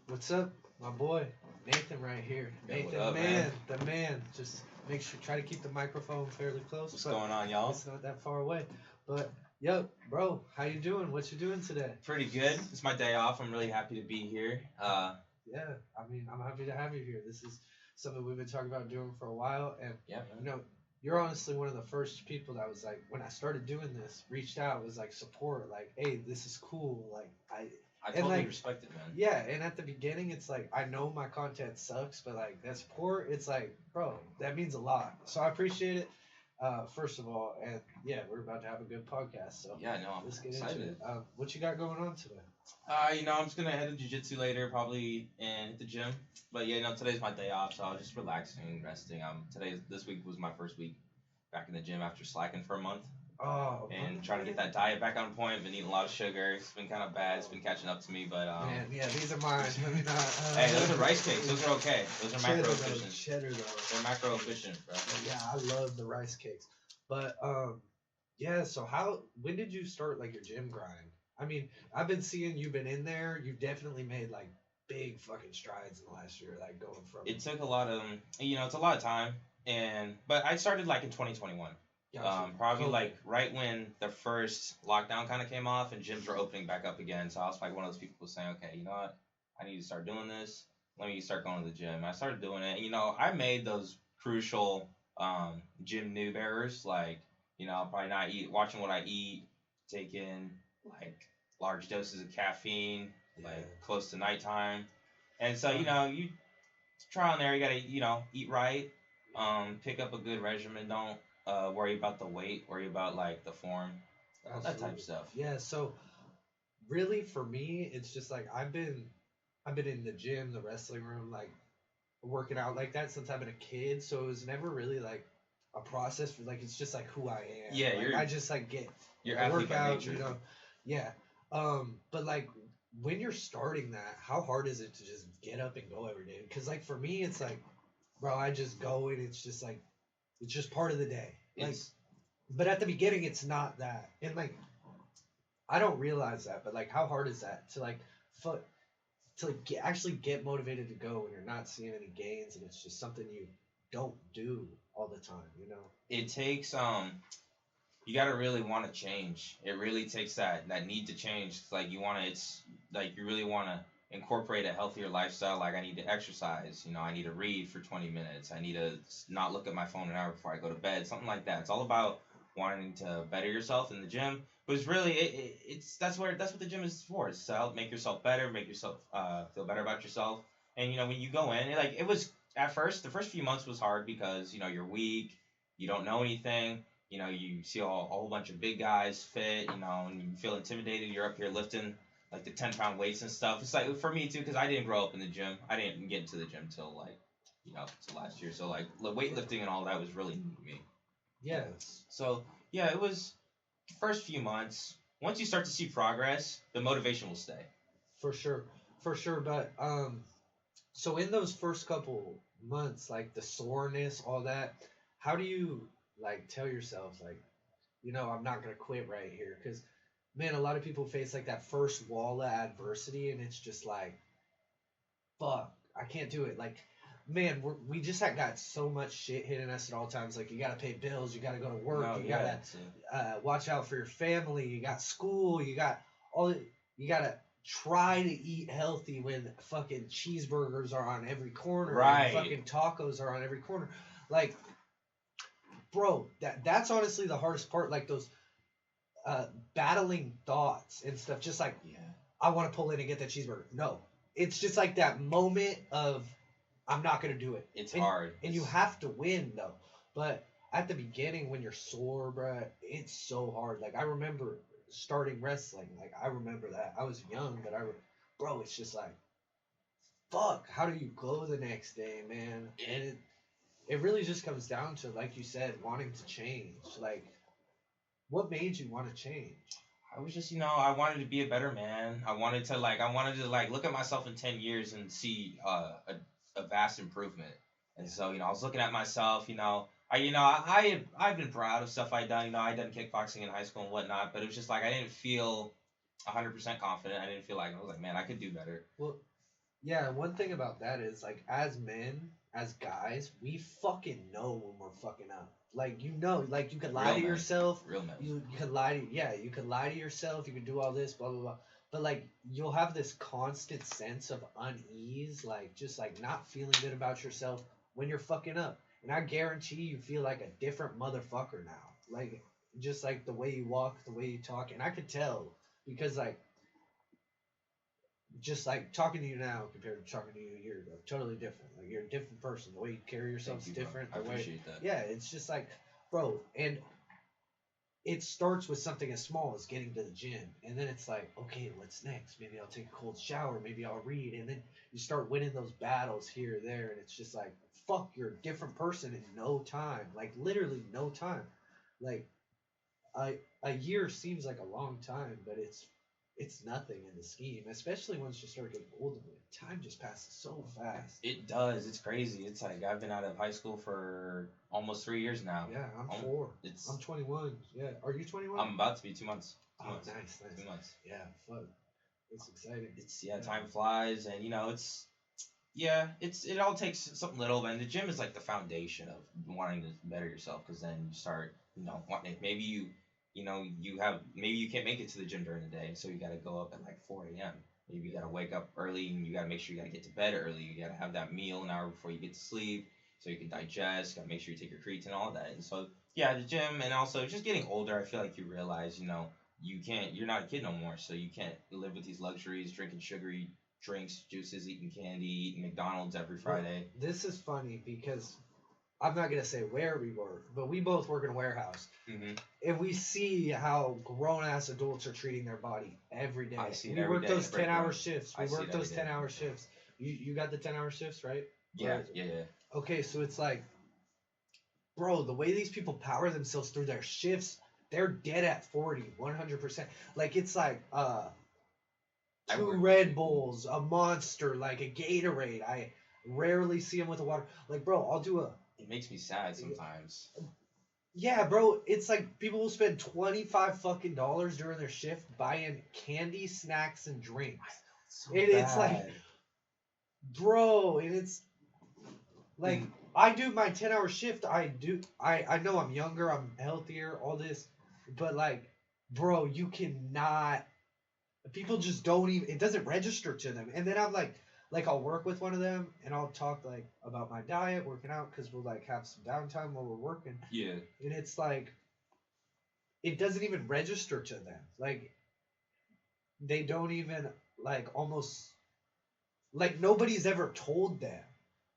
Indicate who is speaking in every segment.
Speaker 1: What's up, my boy? Nathan right here.
Speaker 2: Yeah, what
Speaker 1: Nathan,
Speaker 2: up,
Speaker 1: man,
Speaker 2: man?
Speaker 1: the man. Just make sure, try to keep the microphone fairly close,
Speaker 2: What's
Speaker 1: but
Speaker 2: going on, y'all?
Speaker 1: it's not that far away. But, yo, bro, how you doing? What you doing today?
Speaker 2: Pretty good. It's my day off. I'm really happy to be here.
Speaker 1: Yeah, I mean, I'm happy to have you here. This is something we've been talking about doing for a while, and
Speaker 2: Yeah,
Speaker 1: you
Speaker 2: man.
Speaker 1: know, you're honestly one of the first people that was like, when I started doing this, reached out, was like support, like, hey, this is cool, like
Speaker 2: I
Speaker 1: and
Speaker 2: totally
Speaker 1: like
Speaker 2: respect it, man.
Speaker 1: yeah, and at the beginning, it's like I know my content sucks, but like that support, it's like, bro, that means a lot. So I appreciate it, first of all, and yeah, we're about to have a good podcast, so
Speaker 2: Yeah, no,
Speaker 1: let's
Speaker 2: I'm
Speaker 1: get into
Speaker 2: excited.
Speaker 1: it. What you got going on today?
Speaker 2: I'm just gonna head to jiu-jitsu later, probably, and hit the gym. But yeah, today's my day off, so I was just relaxing, resting. This week was my first week back in the gym after slacking for a month.
Speaker 1: Oh,
Speaker 2: And trying to get that diet back on point. Been eating a lot of sugar. It's been kind of bad. It's been catching up to me, but
Speaker 1: man, yeah, these are mine. Let me not.
Speaker 2: hey, those are rice cakes. Those are okay. Those are macro
Speaker 1: Though,
Speaker 2: efficient.
Speaker 1: cheddar though.
Speaker 2: They're macro efficient, bro.
Speaker 1: Yeah, I love the rice cakes. But yeah. So when did you start like your gym grind? I mean, I've been seeing you've been in there. You've definitely made like big fucking strides in the last year, like going from.
Speaker 2: It took a lot of, it's a lot of time, but I started like in 2021.
Speaker 1: Gotcha.
Speaker 2: Probably
Speaker 1: COVID.
Speaker 2: like right when the first lockdown kind of came off and gyms were opening back up again. So I was like one of those people who was saying, okay, you know what, I need to start doing this. Let me start going to the gym. I started doing it. I made those crucial gym noob errors, like probably not watching what I eat, taking like large doses of caffeine,
Speaker 1: Yeah.
Speaker 2: like close to nighttime, and so you trial and error. You gotta eat right, pick up a good regimen. Don't worry about the weight. Worry about like the form, that type of
Speaker 1: Absolutely.
Speaker 2: stuff.
Speaker 1: Yeah. So really, for me, it's just like I've been in the gym, the wrestling room, like working out like that since I've been a kid. So it was never really like a process for like it's just like who I am.
Speaker 2: Yeah,
Speaker 1: like, I just like
Speaker 2: you're
Speaker 1: I
Speaker 2: athlete
Speaker 1: work
Speaker 2: by
Speaker 1: out,
Speaker 2: nature.
Speaker 1: Yeah. But like when you're starting that, how hard is it to just get up and go every day? Because like for me, it's like, bro, I just go and it's just like it's just part of the day. Like,
Speaker 2: It's
Speaker 1: but at the beginning, it's not that, and like I don't realize that, but like how hard is that to like fu- to like actually get motivated to go when you're not seeing any gains and it's just something you don't do all the time.
Speaker 2: it takes you gotta really want to change. It really takes that need to change. It's like it's like you really want to incorporate a healthier lifestyle. Like I need to exercise. I need to read for 20 minutes. I need to not look at my phone an hour before I go to bed. Something like that. It's all about wanting to better yourself in the gym. But it's really it's that's what the gym is for. It's to help make yourself better, make yourself feel better about yourself. And when you go in, it was at first the first few months was hard because you're weak, you don't know anything. You see a whole bunch of big guys fit, and you feel intimidated. You're up here lifting like the 10-pound weights and stuff. It's like for me too, because I didn't grow up in the gym. I didn't get into the gym till like, till last year. So like the weightlifting and all that was really new to me.
Speaker 1: Yes.
Speaker 2: So yeah, it was the first few months. Once you start to see progress, the motivation will stay.
Speaker 1: For sure. For sure. But so in those first couple months, like the soreness, all that, how do you like tell yourself like, I'm not gonna quit right here? Because man, a lot of people face like that first wall of adversity, and it's just like, fuck, I can't do it. Like, man, we just got so much shit hitting us at all times. Like, you gotta pay bills, you gotta go to work,
Speaker 2: No,
Speaker 1: you
Speaker 2: yeah,
Speaker 1: gotta watch out for your family, you got school, you got all, you gotta try to eat healthy when fucking cheeseburgers are on every corner,
Speaker 2: right.
Speaker 1: and fucking tacos are on every corner. Like, bro, that's honestly the hardest part. Like those battling thoughts and stuff. Just like
Speaker 2: Yeah.
Speaker 1: I want to pull in and get that cheeseburger. No, it's just like that moment of I'm not gonna do it.
Speaker 2: It's
Speaker 1: and,
Speaker 2: hard.
Speaker 1: and you have to win though. But at the beginning when you're sore, bruh, it's so hard. Like I remember starting wrestling. Like I remember that I was young, but bro, it's just like fuck. How do you go the next day, man? And it really just comes down to like you said, wanting to change. Like what made you want to change?
Speaker 2: I was just, I wanted to be a better man. I wanted to look at myself in 10 years and see a vast improvement. And so, I was looking at myself, I've been proud of stuff I'd done. I'd done kickboxing in high school and whatnot, but it was just like I didn't feel 100% confident. I didn't feel like I was like, man, I could do better.
Speaker 1: Well, Yeah, one thing about that is like as men, as guys, we fucking know when we're fucking up. Like you know, like you could lie
Speaker 2: Real
Speaker 1: to
Speaker 2: men,
Speaker 1: yourself.
Speaker 2: real men.
Speaker 1: You could lie to yeah, you could lie to yourself. You could do all this, blah blah blah. But like you'll have this constant sense of unease, like just like not feeling good about yourself when you're fucking up. And I guarantee you feel like a different motherfucker now. Like just like the way you walk, the way you talk, and I could tell because like just like talking to you now compared to talking to you a year ago, totally different. Like you're a different person. The way you carry yourself
Speaker 2: Thank
Speaker 1: is
Speaker 2: you, bro.
Speaker 1: different.
Speaker 2: I
Speaker 1: The way,
Speaker 2: appreciate that.
Speaker 1: yeah, it's just like, bro, and it starts with something as small as getting to the gym, and then it's like, okay, what's next? Maybe I'll take a cold shower. Maybe I'll read, and then you start winning those battles here or there, and it's just like, fuck, you're a different person in no time. Like literally no time. Like a year seems like a long time, but it's nothing in the scheme, especially once you start getting older. Time just passes so fast.
Speaker 2: It does. It's crazy. It's like I've been out of high school for almost 3 years now.
Speaker 1: Yeah, I'm
Speaker 2: Um,
Speaker 1: 4.
Speaker 2: It's
Speaker 1: I'm 21. Yeah, are you 21?
Speaker 2: I'm about to be 2 months.
Speaker 1: Oh, nice, nice.
Speaker 2: 2 months.
Speaker 1: Yeah, fuck. It's exciting.
Speaker 2: It's time flies, and it's it all takes something little, and the gym is like the foundation of wanting to better yourself, because then you start wanting, maybe maybe you can't make it to the gym during the day, so you got to go up at like 4 a.m. Maybe you got to wake up early, and you got to make sure you got to get to bed early. You got to have that meal an hour before you get to sleep, so you can digest. Got to make sure you take your creatine and all that. And so yeah, the gym, and also just getting older, I feel like you realize you're not a kid no more, so you can't live with these luxuries, drinking sugary drinks, juices, eating candy, eating McDonald's every Friday.
Speaker 1: This is funny because I'm not gonna say where we work, but we both work in a warehouse, and we see how grown ass adults are treating their body every day.
Speaker 2: I see it
Speaker 1: we
Speaker 2: every
Speaker 1: work
Speaker 2: day
Speaker 1: those
Speaker 2: in the break
Speaker 1: 10-hour
Speaker 2: room.
Speaker 1: shifts.
Speaker 2: I
Speaker 1: We
Speaker 2: see
Speaker 1: work
Speaker 2: it
Speaker 1: those
Speaker 2: every day.
Speaker 1: 10-hour shifts. You got the 10-hour shifts, right?
Speaker 2: Yeah.
Speaker 1: Okay, so it's like, bro, the way these people power themselves through their shifts, they're dead at 40, 100%. Like it's like two Red Bulls, a Monster, like a Gatorade. I rarely see them with a water. Like, bro, I'll do a.
Speaker 2: It makes me sad sometimes.
Speaker 1: Yeah, bro, it's like people will spend $25 during their shift buying candy, snacks, and drinks.
Speaker 2: So
Speaker 1: And it's like, bro, and it's like I do my 10-hour shift. I know I'm younger, I'm healthier, all this, but like, bro, you cannot. People just don't even. It doesn't register to them. And then I'm like I'll work with one of them and I'll talk like about my diet, working out, because we'll like have some downtime while we're working.
Speaker 2: Yeah.
Speaker 1: And it's like, it doesn't even register to them. Like they don't even like almost like nobody's ever told them.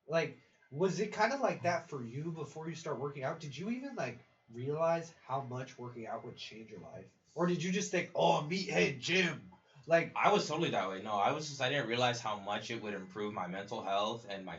Speaker 1: Like, was it kind of like that for you before you start working out? Did you even like realize how much working out would change your life? Or did you just think, oh, meathead gym? Like,
Speaker 2: I was totally that way. No, I didn't realize how much it would improve my mental health and my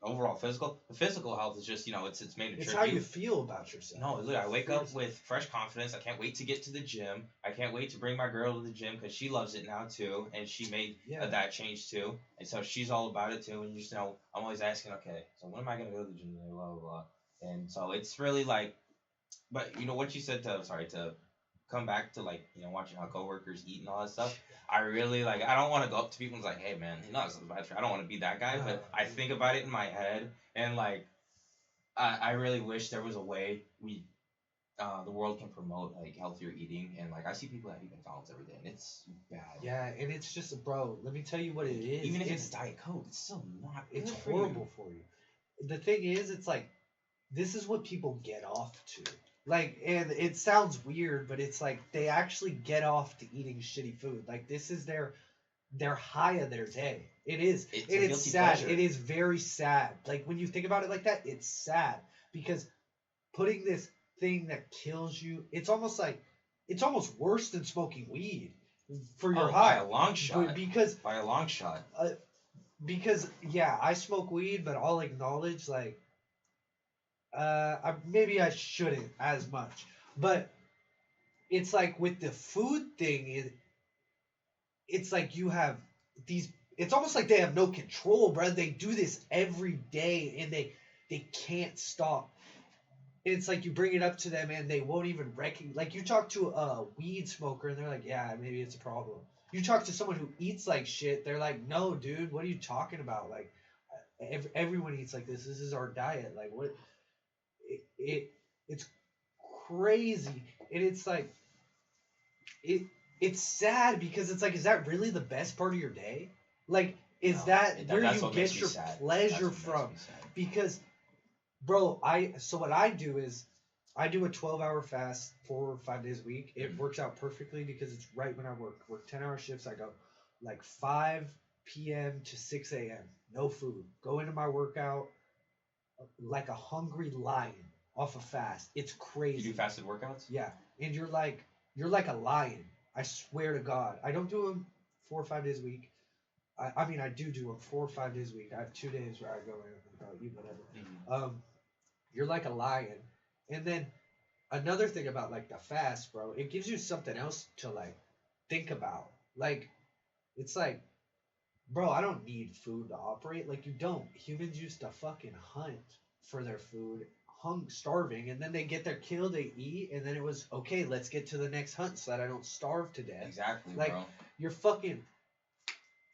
Speaker 2: overall physical. The physical health is just, it's made a
Speaker 1: it's
Speaker 2: tribute.
Speaker 1: how you feel about yourself.
Speaker 2: No, look, I wake up with fresh confidence. I can't wait to get to the gym. I can't wait to bring my girl to the gym because she loves it now too, and she made that change too, and so she's all about it too. And you just I'm always asking, okay, so when am I gonna go to the gym today? Blah blah blah. And so it's really like, but what you said to come back to like watching how coworkers eat and all that stuff. I really like. I don't want to go up to people and like, hey man, it's not bad for you. I don't want to be that guy, but I think about it in my head, and like, I really wish there was a way the world can promote like healthier eating, and like I see people that eat McDonald's every day, and it's bad.
Speaker 1: Yeah, and it's just, bro, let me tell you what it is.
Speaker 2: Even if it's Diet Coke, it's still not.
Speaker 1: It's horrible for you. The thing is, it's like, this is what people get off to. Like, and it sounds weird, but it's like they actually get off to eating shitty food. Like, this is their high of their day. It is. It's sad. Pleasure. It is very sad. Like, when you think about it like that, it's sad. Because putting this thing that kills you, it's almost worse than smoking weed for your high.
Speaker 2: By a long shot. By a long shot.
Speaker 1: Because, yeah, I smoke weed, but I'll acknowledge, like, maybe I shouldn't as much, but it's like with the food thing, it's like you have these. It's almost like they have no control, bro. They do this every day, and they can't stop. It's like you bring it up to them, and they won't even recognize. Like you talk to a weed smoker, and they're like, "Yeah, maybe it's a problem." You talk to someone who eats like shit, they're like, no, dude, what are you talking about? Like, everyone eats like this. This is our diet. Like, what? It's crazy, and it's like it it's sad because it's like, is that really the best part of your day? Like, is
Speaker 2: No,
Speaker 1: that where
Speaker 2: that's
Speaker 1: you
Speaker 2: what makes
Speaker 1: get
Speaker 2: me
Speaker 1: your
Speaker 2: sad. That's
Speaker 1: pleasure
Speaker 2: what makes
Speaker 1: from?
Speaker 2: me sad.
Speaker 1: Because, bro, so what I do is I do a 12-hour fast 4 or 5 days a week. It works out perfectly because it's right when I work 10-hour shifts. I go like 5 p.m. to 6 a.m. No food. Go into my workout like a hungry lion off a fast. It's crazy.
Speaker 2: You do fasted workouts?
Speaker 1: Yeah, and you're like a lion. I swear to God. I don't do them 4 or 5 days a week. I mean, I do them 4 or 5 days a week. I have 2 days where I go in and I'll eat whatever. You're like a lion. And then another thing about like the fast, bro, it gives you something else to like think about. Like, it's like, bro, I don't need food to operate. Like, you don't. Humans used to fucking hunt for their food, starving, and then they get their kill, they eat, and then it was okay. Let's get to the next hunt so that I don't starve to death.
Speaker 2: Exactly,
Speaker 1: like,
Speaker 2: bro.
Speaker 1: You're fucking.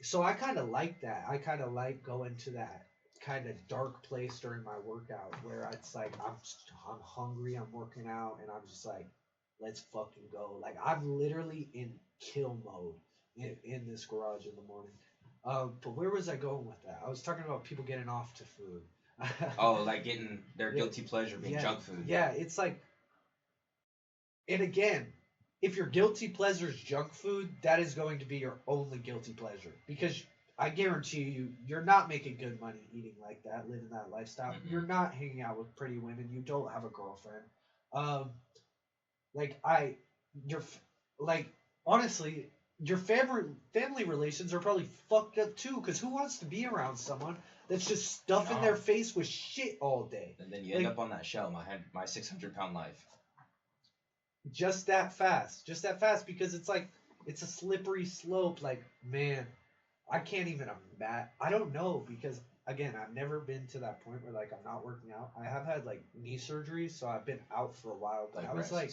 Speaker 1: So I kind of like that. I kind of like going to that kind of dark place during my workout where it's like I'm hungry, I'm working out, and I'm just like, let's fucking go. Like, I'm literally in kill mode in this garage in the morning. But where was I going with that? I was talking about people getting off to food.
Speaker 2: Oh, like getting their guilty pleasure being junk food.
Speaker 1: Yeah, it's like, and again, if your guilty pleasure is junk food, that is going to be your only guilty pleasure. Because I guarantee you, you're not making good money eating like that, living that lifestyle.
Speaker 2: Mm-hmm.
Speaker 1: You're not hanging out with pretty women. You don't have a girlfriend. Honestly, your family relations are probably fucked up too. Because who wants to be around someone that's just stuffing their face with shit all day?
Speaker 2: And then you end up on that show, my 600-pound life.
Speaker 1: Just that fast, because it's like, it's a slippery slope. Like, man, I can't even imagine. I don't know, because again, I've never been to that point where like I'm not working out. I have had like knee surgery, so I've been out for a while. But I was like,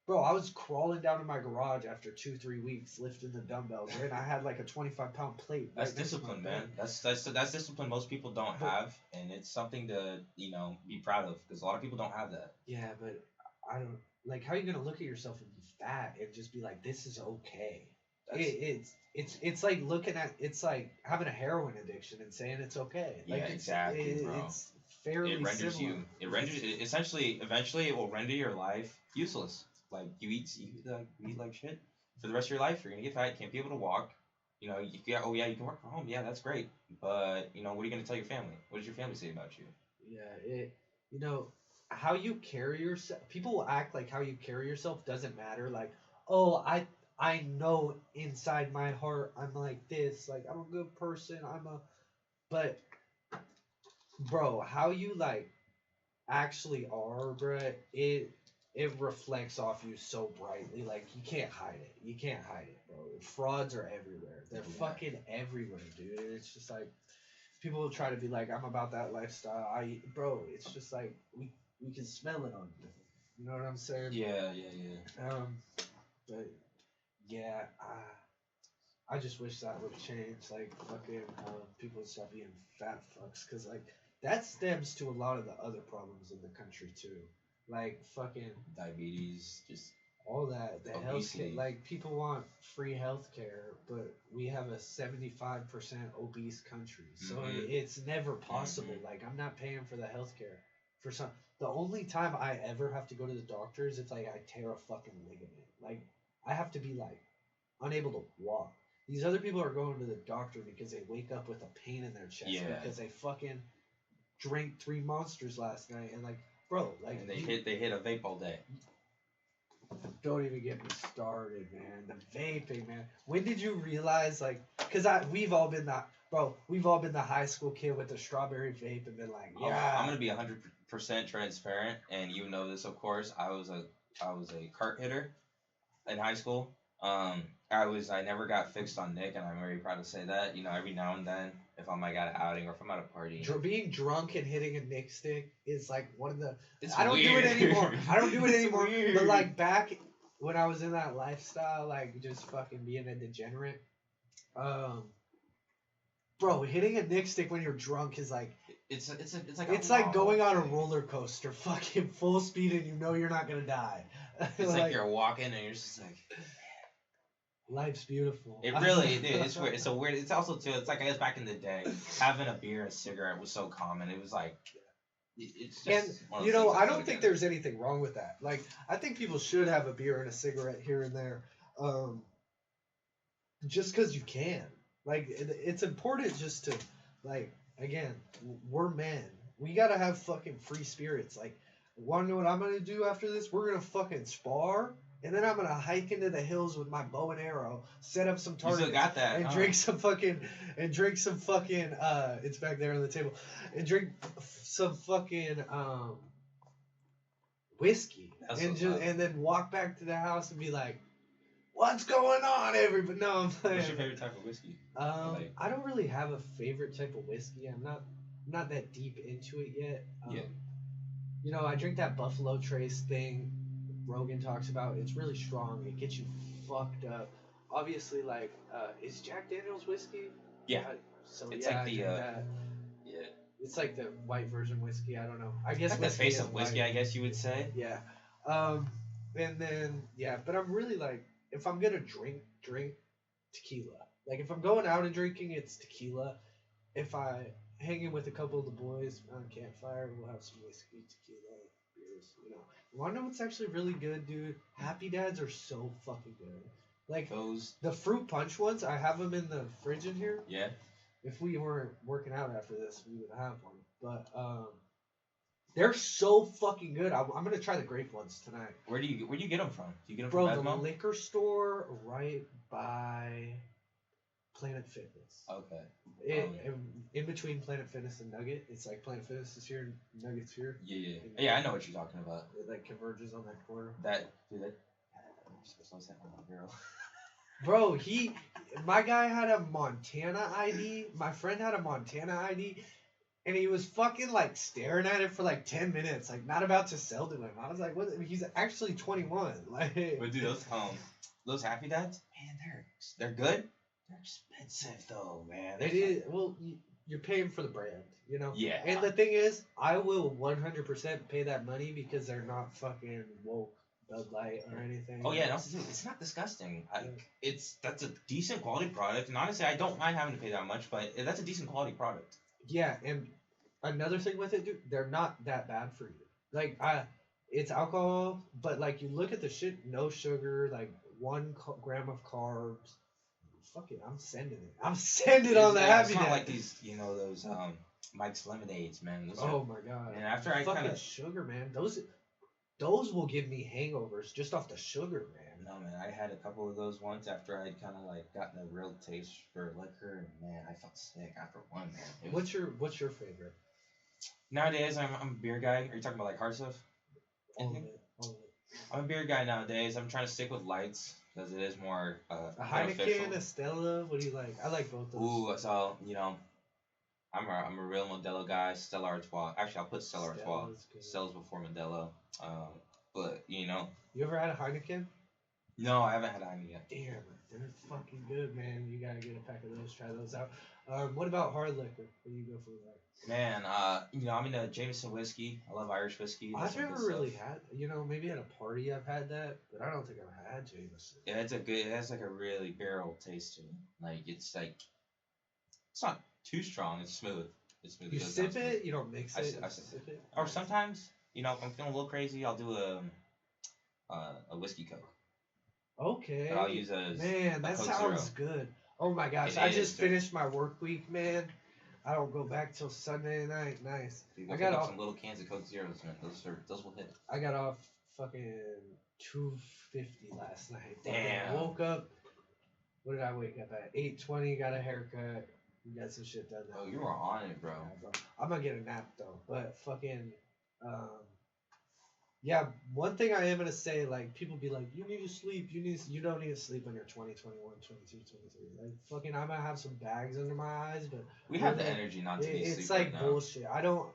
Speaker 1: bro, I was crawling down in my garage after 2-3 weeks lifting the dumbbells, and I had like a 25-pound plate.
Speaker 2: That's discipline, man. That's discipline most people don't have, and it's something to be proud of, because a lot of people don't have that.
Speaker 1: Yeah, but I don't. Like, how are you gonna look at yourself and be fat and just be like, this is okay? It's like it's like having a heroin addiction and saying it's okay. Like,
Speaker 2: yeah, exactly, bro.
Speaker 1: It's fairly similar.
Speaker 2: Eventually it will render your life useless. Like, you eat like shit for the rest of your life. You're gonna get fat. You can't be able to walk. You can work from home. Yeah, that's great. But what are you gonna tell your family? What does your family say about you?
Speaker 1: Yeah, how you carry yourself. People will act like how you carry yourself doesn't matter. Like, oh, I know inside my heart I'm like this. Like, I'm a good person. But, bro, how you like actually are, bro, it reflects off you so brightly. Like, you can't hide it, bro. Frauds are everywhere. They're fucking everywhere, dude. It's just like, people will try to be like, I'm about that lifestyle. Bro, it's just like, we can smell it on you. You know what I'm saying?
Speaker 2: Yeah.
Speaker 1: But yeah, I just wish that would change. Like, fucking people would stop being fat fucks, because like that stems to a lot of the other problems in the country too. Like, fucking
Speaker 2: diabetes, just
Speaker 1: all that. The healthcare, like, people want free healthcare, but we have a 75% obese country, so it's never possible. Like, I'm not paying for the healthcare for some. The only time I ever have to go to the doctor is if like I tear a fucking ligament. Like, I have to be like unable to walk. These other people are going to the doctor because they wake up with a pain in their chest because they fucking drank 3 Monsters last night, and like, bro, like,
Speaker 2: and they hit a vape all day.
Speaker 1: Don't even get me started, man. The vaping, man. When did you realize, like, because we've all been the high school kid with the strawberry vape and been like, yeah.
Speaker 2: I'm gonna be 100% transparent, and you know this, of course. I was a cart hitter in high school. I never got fixed on Nick, and I'm very proud to say that. Every now and then, if I'm like at an outing or if I'm at a party,
Speaker 1: being drunk and hitting a Nick stick is like one of the.
Speaker 2: It's
Speaker 1: I don't
Speaker 2: weird.
Speaker 1: do it anymore. But like back when I was in that lifestyle, like just fucking being a degenerate, um, bro, hitting a Nick stick when you're drunk is like
Speaker 2: it's
Speaker 1: like going on a
Speaker 2: thing.
Speaker 1: roller coaster, fucking full speed, and you know you're not gonna die.
Speaker 2: It's like you're walking and you're just like,
Speaker 1: life's beautiful.
Speaker 2: it really, dude, it's weird. It's so weird. It's also too. It's like I guess back in the day, having a beer and a cigarette was so common. It was like, it's just.
Speaker 1: And
Speaker 2: one of
Speaker 1: you
Speaker 2: those
Speaker 1: know,
Speaker 2: things
Speaker 1: I
Speaker 2: that go
Speaker 1: don't think
Speaker 2: together.
Speaker 1: there's anything wrong with that. Like, I think people should have a beer and a cigarette here and there, just because you can. Like, it's important just to, like, again, we're men. We gotta have fucking free spirits. Like, wanna know what I'm gonna do after this? We're gonna fucking spar, and then I'm gonna hike into the hills with my bow and arrow, set up some
Speaker 2: You
Speaker 1: targets,
Speaker 2: still got that,
Speaker 1: and
Speaker 2: huh?
Speaker 1: drink some fucking, it's back there on the table, and drink some fucking whiskey,
Speaker 2: That's
Speaker 1: and
Speaker 2: what's
Speaker 1: just
Speaker 2: up.
Speaker 1: and then walk back to the house and be like, "What's going on, everybody?" No, I'm playing.
Speaker 2: What's your favorite type of whiskey? Like,
Speaker 1: I don't really have a favorite type of whiskey. I'm not that deep into it yet.
Speaker 2: Yeah.
Speaker 1: You know, I drink that Buffalo Trace thing Rogan talks about. It's really strong. It gets you fucked up. Obviously, like, is Jack Daniel's whiskey?
Speaker 2: Yeah.
Speaker 1: So
Speaker 2: It's
Speaker 1: yeah,
Speaker 2: like
Speaker 1: I
Speaker 2: the,
Speaker 1: drink that.
Speaker 2: yeah.
Speaker 1: It's like the white version whiskey. I don't know. I guess
Speaker 2: Like the
Speaker 1: whiskey
Speaker 2: face
Speaker 1: is
Speaker 2: of whiskey,
Speaker 1: white.
Speaker 2: I guess you would say.
Speaker 1: Yeah. And then yeah, but I'm really like, if I'm gonna drink tequila. Like if I'm going out and drinking, it's tequila. If I hanging with a couple of the boys on campfire, we'll have some whiskey, tequila, beers. You know. You wanna know what's actually really good, dude? Happy Dads are so fucking good. Like
Speaker 2: Those.
Speaker 1: the fruit punch ones, I have them in the fridge in here.
Speaker 2: Yeah.
Speaker 1: If we weren't working out after this, we would have one. But they're so fucking good. I'm gonna try the grape ones tonight.
Speaker 2: Where do you get them from? Do you get them
Speaker 1: Bro,
Speaker 2: from
Speaker 1: the
Speaker 2: Bevmo?
Speaker 1: liquor store right by Planet Fitness.
Speaker 2: Okay.
Speaker 1: In between Planet Fitness and Nugget, it's like Planet Fitness is here, Nugget's here.
Speaker 2: Yeah. Yeah, I know what you're talking about.
Speaker 1: It like converges on that corner.
Speaker 2: That dude. What's that on my girl?
Speaker 1: Bro, my guy had a Montana ID. My friend had a Montana ID. And he was fucking like staring at it for like 10 minutes, like not about to sell to him. I was like, what? He's actually 21. Like,
Speaker 2: But dude, those Happy Dads, man, they're good. They're expensive though, man.
Speaker 1: it is. Well, you're paying for the brand, you know?
Speaker 2: Yeah.
Speaker 1: And the thing is, I will 100% pay that money because they're not fucking woke Bud Light or anything.
Speaker 2: Oh yeah, and also too, it's not disgusting. That's a decent quality product, and honestly, I don't mind having to pay that much, but that's a decent quality product.
Speaker 1: Yeah, and another thing with it, dude, they're not that bad for you. Like, it's alcohol, but like you look at the shit, no sugar, like 1 gram of carbs. Fuck it, I'm sending it. I'm sending on the Happy
Speaker 2: It's not
Speaker 1: Dad.
Speaker 2: like these, those Mike's lemonades, man. Those
Speaker 1: Oh my god.
Speaker 2: And after I
Speaker 1: fucking
Speaker 2: kind of
Speaker 1: sugar, man. Those will give me hangovers just off the sugar, man.
Speaker 2: no, man, I had a couple of those once after I'd kind of like gotten a real taste for liquor, and man, I felt sick after one, man.
Speaker 1: What's your favorite?
Speaker 2: Nowadays, I'm a beer guy. Are you talking about like hard stuff?
Speaker 1: All of
Speaker 2: Anything?
Speaker 1: it. All of it.
Speaker 2: I'm a beer guy nowadays. I'm trying to stick with lights because it is more
Speaker 1: A Heineken,
Speaker 2: beneficial.
Speaker 1: a Stella. What do you like? I like both those.
Speaker 2: Ooh, so I'm a real Modelo guy. Stella Artois. Actually, I'll put Stella Artois.
Speaker 1: Stella's good.
Speaker 2: Stella's before Modelo. But
Speaker 1: You ever had a Heineken?
Speaker 2: no, I haven't had any yet.
Speaker 1: Damn, they're fucking good, man. You gotta get a pack of those. Try those out. What about hard liquor? What do you go for? Like?
Speaker 2: Man, I'm into Jameson whiskey. I love Irish whiskey. That's
Speaker 1: I've
Speaker 2: some
Speaker 1: never
Speaker 2: good
Speaker 1: really
Speaker 2: stuff.
Speaker 1: had. Maybe at a party I've had that, but I don't think I've had Jameson.
Speaker 2: Yeah, it has like a really barrel taste to it. Like it's not too strong. It's smooth. It's smooth.
Speaker 1: You
Speaker 2: It goes down
Speaker 1: sip
Speaker 2: smooth.
Speaker 1: it. You don't mix
Speaker 2: I
Speaker 1: it.
Speaker 2: sip- I
Speaker 1: you
Speaker 2: sip
Speaker 1: it.
Speaker 2: Or sometimes, if I'm feeling a little crazy, I'll do a whiskey coke.
Speaker 1: Okay.
Speaker 2: But I'll use a
Speaker 1: Man, that
Speaker 2: Coke
Speaker 1: sounds
Speaker 2: Zero.
Speaker 1: good. Oh my gosh,
Speaker 2: It
Speaker 1: I
Speaker 2: is,
Speaker 1: just
Speaker 2: dude.
Speaker 1: finished my work week, man. I don't go back till Sunday night. Nice.
Speaker 2: Dude,
Speaker 1: I
Speaker 2: we'll
Speaker 1: got
Speaker 2: pick up
Speaker 1: off.
Speaker 2: some little cans of Coke Zeros, man. Those will hit.
Speaker 1: I got off fucking 2:50 last night.
Speaker 2: Damn.
Speaker 1: I woke up. What did I wake up at? 8:20. Got a haircut. Got some shit done.
Speaker 2: Oh, you were on it, bro.
Speaker 1: Yeah, bro. I'm gonna get a nap though. But fucking, yeah. One thing I am gonna say, like people be like, you need to sleep. You don't need to sleep when you're 20, 21, 22, 23. Like fucking, I might have some bags under my eyes, but
Speaker 2: We have the
Speaker 1: really,
Speaker 2: energy not to be asleep
Speaker 1: it's
Speaker 2: right
Speaker 1: like
Speaker 2: now.
Speaker 1: bullshit. I don't.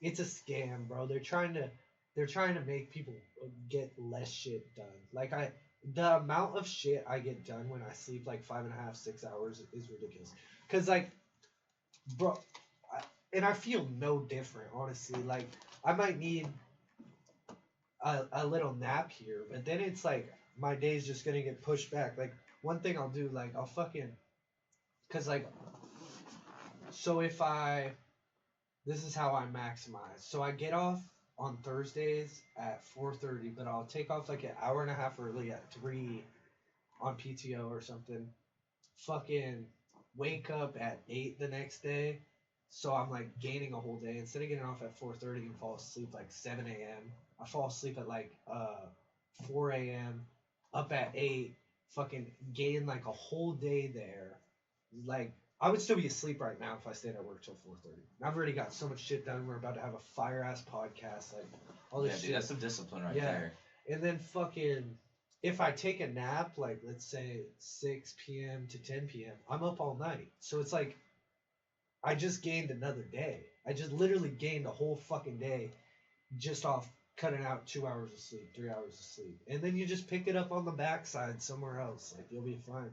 Speaker 1: It's a scam, bro. They're trying to make people get less shit done. Like the amount of shit I get done when I sleep like 5.5, 6 hours is ridiculous. Cause like, bro, and I feel no different, honestly. Like, I might need a little nap here, but then it's like my day's just gonna get pushed back. Like, one thing I'll do, like, I'll fucking, cause like, so if I, this is how I maximize. So I get off on Thursdays at 4:30, but I'll take off like an hour and a half early at 3 on PTO or something. Fucking wake up at 8 the next day. So I'm like gaining a whole day. Instead of getting off at 4:30 and fall asleep like 7 a.m., I fall asleep at like 4 a.m., up at 8, fucking gain like a whole day there. Like, I would still be asleep right now if I stayed at work till 4:30. I've already got so much shit done. We're about to have a fire ass podcast, like all this
Speaker 2: Yeah,
Speaker 1: shit.
Speaker 2: dude, that's some discipline right
Speaker 1: Yeah.
Speaker 2: there.
Speaker 1: And then fucking, if I take a nap, like let's say 6 p.m. to 10 p.m., I'm up all night. So it's like I just gained another day. I just literally gained a whole fucking day just off cutting out 2 hours of sleep, 3 hours of sleep. And then you just pick it up on the backside somewhere else. Like, you'll be fine.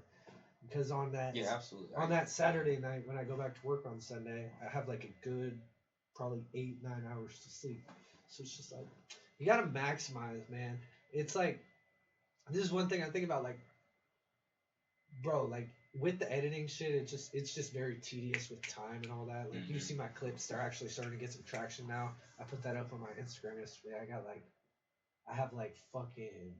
Speaker 1: Because on that
Speaker 2: Yeah, absolutely.
Speaker 1: on that Saturday night when I go back to work on Sunday, I have like a good probably 8, 9 hours to sleep. So it's just like, you gotta maximize, man. It's like, this is one thing I think about, like, bro, like with the editing shit, it's just very tedious with time and all that. Like, you see my clips, they're actually starting to get some traction now. I put that up on my Instagram yesterday. I have like fucking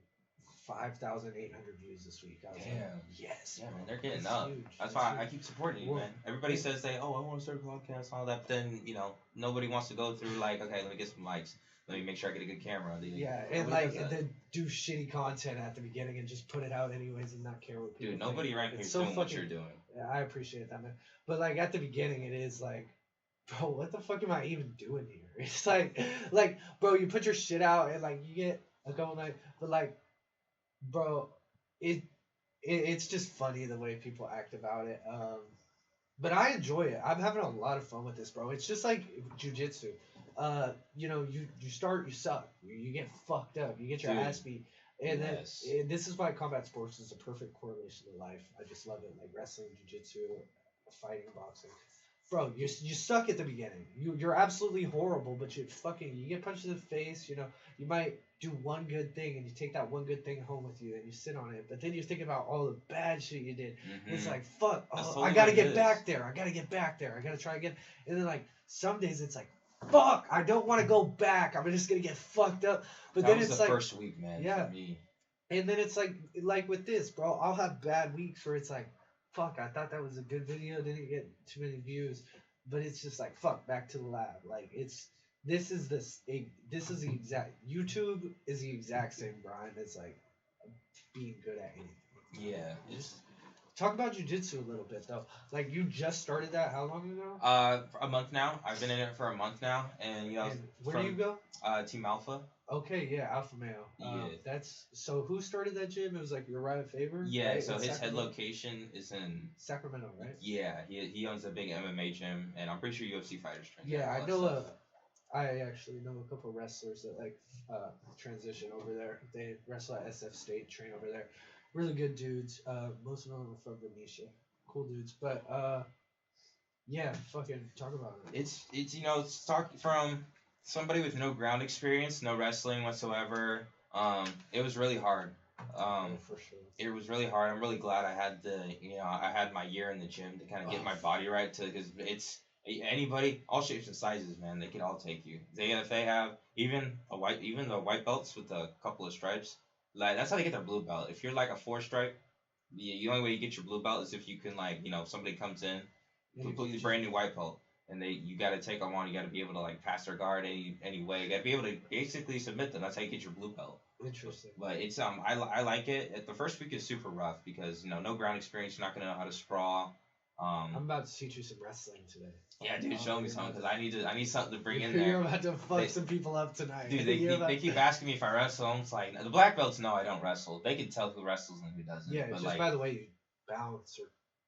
Speaker 1: 5,800 views this week. I was like, yes,
Speaker 2: Yeah,
Speaker 1: bro,
Speaker 2: man, they're getting
Speaker 1: it's
Speaker 2: up.
Speaker 1: huge.
Speaker 2: That's
Speaker 1: It's
Speaker 2: why
Speaker 1: huge.
Speaker 2: I keep supporting you,
Speaker 1: Well,
Speaker 2: man. Everybody
Speaker 1: it-
Speaker 2: says I want to start a podcast, all that. But then nobody wants to go through like, okay, let me get some mics. Let me make sure I get a good camera.
Speaker 1: Yeah, and
Speaker 2: Nobody
Speaker 1: like
Speaker 2: does that.
Speaker 1: then do shitty content at the beginning and just put it out anyways and not care what people
Speaker 2: Dude,
Speaker 1: think.
Speaker 2: nobody around here
Speaker 1: It's
Speaker 2: is
Speaker 1: so
Speaker 2: doing what
Speaker 1: fucking-
Speaker 2: you're doing.
Speaker 1: Yeah, I appreciate that, man. But like at the beginning, it is like, bro, what the fuck am I even doing here? It's like, bro, you put your shit out and like you get a couple nights, but like, bro, it's just funny the way people act about it. But I enjoy it. I'm having a lot of fun with this, bro. It's just like jujitsu. You start, you suck. You get fucked up. You get your
Speaker 2: Dude,
Speaker 1: ass beat. And
Speaker 2: yes.
Speaker 1: then this is why combat sports is a perfect correlation to life. I just love it. Like wrestling, jujitsu, fighting, boxing. Bro, you suck at the beginning. You're absolutely horrible, but you get punched in the face. You might do one good thing and you take that one good thing home with you and you sit on it. But then you think about all the bad shit you did. It's like, fuck,
Speaker 2: That's
Speaker 1: I
Speaker 2: totally
Speaker 1: gotta
Speaker 2: what it
Speaker 1: get
Speaker 2: is.
Speaker 1: back there. I gotta get back there. I gotta try again. And then like some days it's like, fuck, I don't want to go back. I'm just gonna get fucked up. But
Speaker 2: That
Speaker 1: then
Speaker 2: was
Speaker 1: it's
Speaker 2: the
Speaker 1: like,
Speaker 2: first week, man,
Speaker 1: yeah.
Speaker 2: for me.
Speaker 1: and then it's like with this, bro. I'll have bad weeks where it's like, fuck, I thought that was a good video, didn't get too many views, but it's just like, fuck, back to the lab. Like this is the exact YouTube is the exact same grind as like being good at anything.
Speaker 2: Yeah.
Speaker 1: Talk about jujitsu a little bit though. Like you just started that how long ago?
Speaker 2: For a month now. I've been in it for a month now, and
Speaker 1: And where do you go?
Speaker 2: Team Alpha.
Speaker 1: Okay, yeah, Alpha Male.
Speaker 2: Yeah.
Speaker 1: That's so. Who started that gym? It was like Uriah Faber.
Speaker 2: Yeah,
Speaker 1: right?
Speaker 2: so
Speaker 1: In
Speaker 2: his head
Speaker 1: Sacramento?
Speaker 2: location is in
Speaker 1: Sacramento, right?
Speaker 2: Yeah, he owns a big MMA gym, and I'm pretty sure UFC fighters train there,
Speaker 1: Yeah,
Speaker 2: all
Speaker 1: I
Speaker 2: that
Speaker 1: know.
Speaker 2: stuff.
Speaker 1: I actually know a couple of wrestlers that like transition over there. They wrestle at SF State, train over there. Really good dudes. Most of them are from Venetia. Cool dudes, but yeah, fucking talk about it.
Speaker 2: It's talk from somebody with no ground experience, no wrestling whatsoever. It was really hard.
Speaker 1: Yeah, for sure.
Speaker 2: It was really hard. I'm really glad I had my year in the gym to kind of get my body right because it's anybody, all shapes and sizes, man. They can all take you. If they have even the white belts with a couple of stripes, like that's how they get their blue belt. If you're like a 4 stripe, the only way you get your blue belt is if you can if somebody comes in, completely brand new white belt, and you got to take them on. You got to be able to like pass their guard any way. You got to be able to basically submit them. That's how you get your blue belt.
Speaker 1: Interesting.
Speaker 2: But it's I like it. The first week is super rough because no ground experience. You're not gonna know how to sprawl.
Speaker 1: I'm about to teach you some wrestling today.
Speaker 2: Yeah, dude, show me something because I need something to bring in
Speaker 1: You're
Speaker 2: there.
Speaker 1: about to fuck some people up tonight.
Speaker 2: Dude, they keep asking me if I wrestle. I'm just like, the black belts know I don't wrestle. They can tell who wrestles and who doesn't.
Speaker 1: Yeah,
Speaker 2: but
Speaker 1: just by the way you bounce or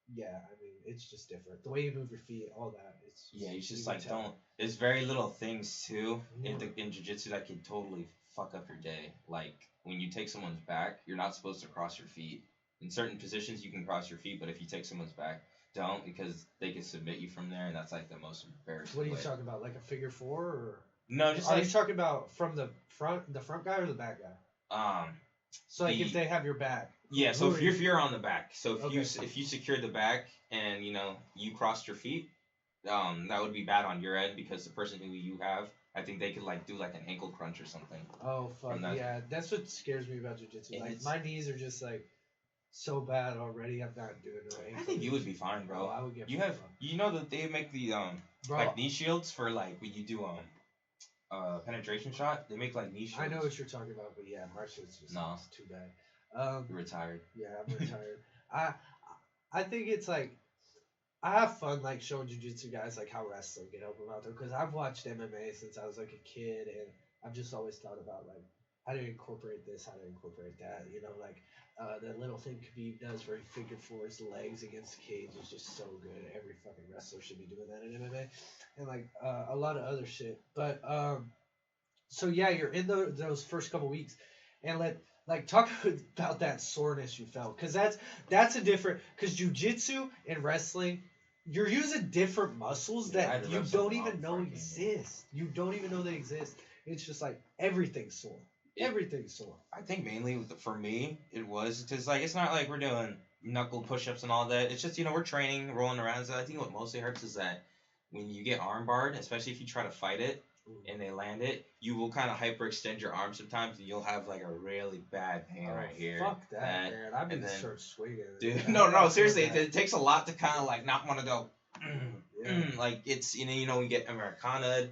Speaker 1: I mean it's just different. The way you move your feet, all that. It's
Speaker 2: it's just
Speaker 1: you
Speaker 2: like
Speaker 1: can tell.
Speaker 2: don't. There's very little things too in jiu-jitsu that can totally fuck up your day. Like when you take someone's back, you're not supposed to cross your feet. In certain positions, you can cross your feet, but if you take someone's back, don't, because they can submit you from there, and that's like the most embarrassing.
Speaker 1: What are you
Speaker 2: way.
Speaker 1: talking about? Like a figure four, or
Speaker 2: No, just
Speaker 1: are
Speaker 2: like
Speaker 1: you talking about from the front guy or the back guy? So like if they have your back.
Speaker 2: Yeah. So if you're on the back, so if
Speaker 1: Okay.
Speaker 2: if you secured the back and you crossed your feet, that would be bad on your end because the person who you have, I think they could like do like an ankle crunch or something.
Speaker 1: Oh fuck yeah, that's what scares me about jiu-jitsu. Like my knees are just like so bad already. I'm not doing no ankle.
Speaker 2: I think you would be fine, bro.
Speaker 1: Oh, I would get.
Speaker 2: You know that they make the like knee shields for like when you do penetration shot. They make like knee shields.
Speaker 1: I know what you're talking about, but yeah, my shit's just too bad.
Speaker 2: You're retired.
Speaker 1: Yeah, I'm retired. I think it's like I have fun like showing jiu-jitsu guys like how wrestling can help them out there because I've watched MMA since I was like a kid and I've just always thought about like how to incorporate this, how to incorporate that. You know, like that little thing Khabib does where he figure fours legs against the cage is just so good. Every fucking wrestler should be doing that in MMA, and like a lot of other shit. But so yeah, you're in those first couple weeks, and talk about that soreness you felt, because that's a different, because jiu-jitsu and wrestling, you're using different muscles that you don't even know exist. You don't even know they exist. It's just like everything's sore. Everything's sore.
Speaker 2: I think mainly for me it was because like it's not like we're doing knuckle push-ups and all that. It's just we're training, rolling around. So I think what mostly hurts is that when you get arm barred, especially if you try to fight it and they land it, you will kind of hyperextend your arm sometimes, and you'll have like a really bad pain right here.
Speaker 1: Fuck that, man! I've been start swinging.
Speaker 2: Dude, no, seriously, it takes a lot to kind of like not want to go. Like it's we get Americana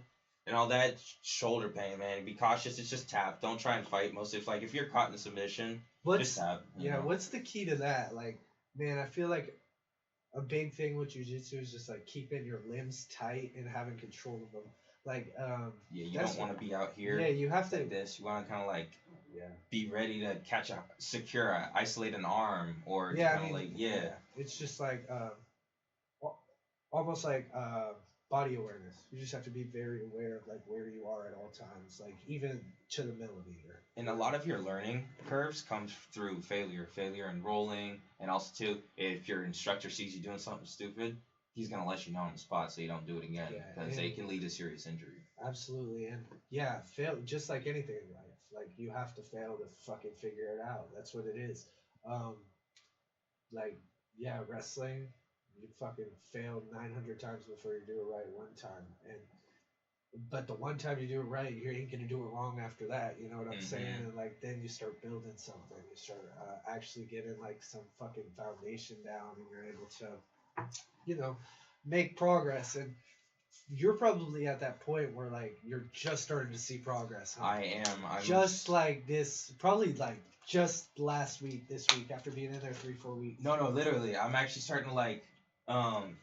Speaker 2: and all that shoulder pain, man. Be cautious. It's just tap. Don't try and fight. Most if you're caught in a submission, just tap.
Speaker 1: What's the key to that? Like, man, I feel like a big thing with jiu-jitsu is just like keeping your limbs tight and having control of them. Like,
Speaker 2: you don't want to be out here.
Speaker 1: Yeah, you have to.
Speaker 2: Like this, you want to kind of like, be ready to isolate an arm, or
Speaker 1: It's just like, almost like body awareness. You just have to be very aware of like where you are at all times, like even to the millimeter.
Speaker 2: And a lot of your learning curves comes through failure and rolling, and also too, if your instructor sees you doing something stupid, he's gonna let you know on the spot so you don't do it again, because it can lead to serious injury.
Speaker 1: Absolutely, and fail just like anything in life. Like you have to fail to fucking figure it out. That's what it is. Wrestling, you fucking fail 900 times before you do it right one time, but the one time you do it right, you ain't gonna do it wrong after that. You know what I'm saying? And like then you start building something. You start actually getting like some fucking foundation down, and you're able to, make progress. And you're probably at that point where like you're just starting to see progress. Huh?
Speaker 2: I am.
Speaker 1: Just like this, probably like just this week after being in there 3-4 weeks.
Speaker 2: No, literally, I'm actually starting to like, I'm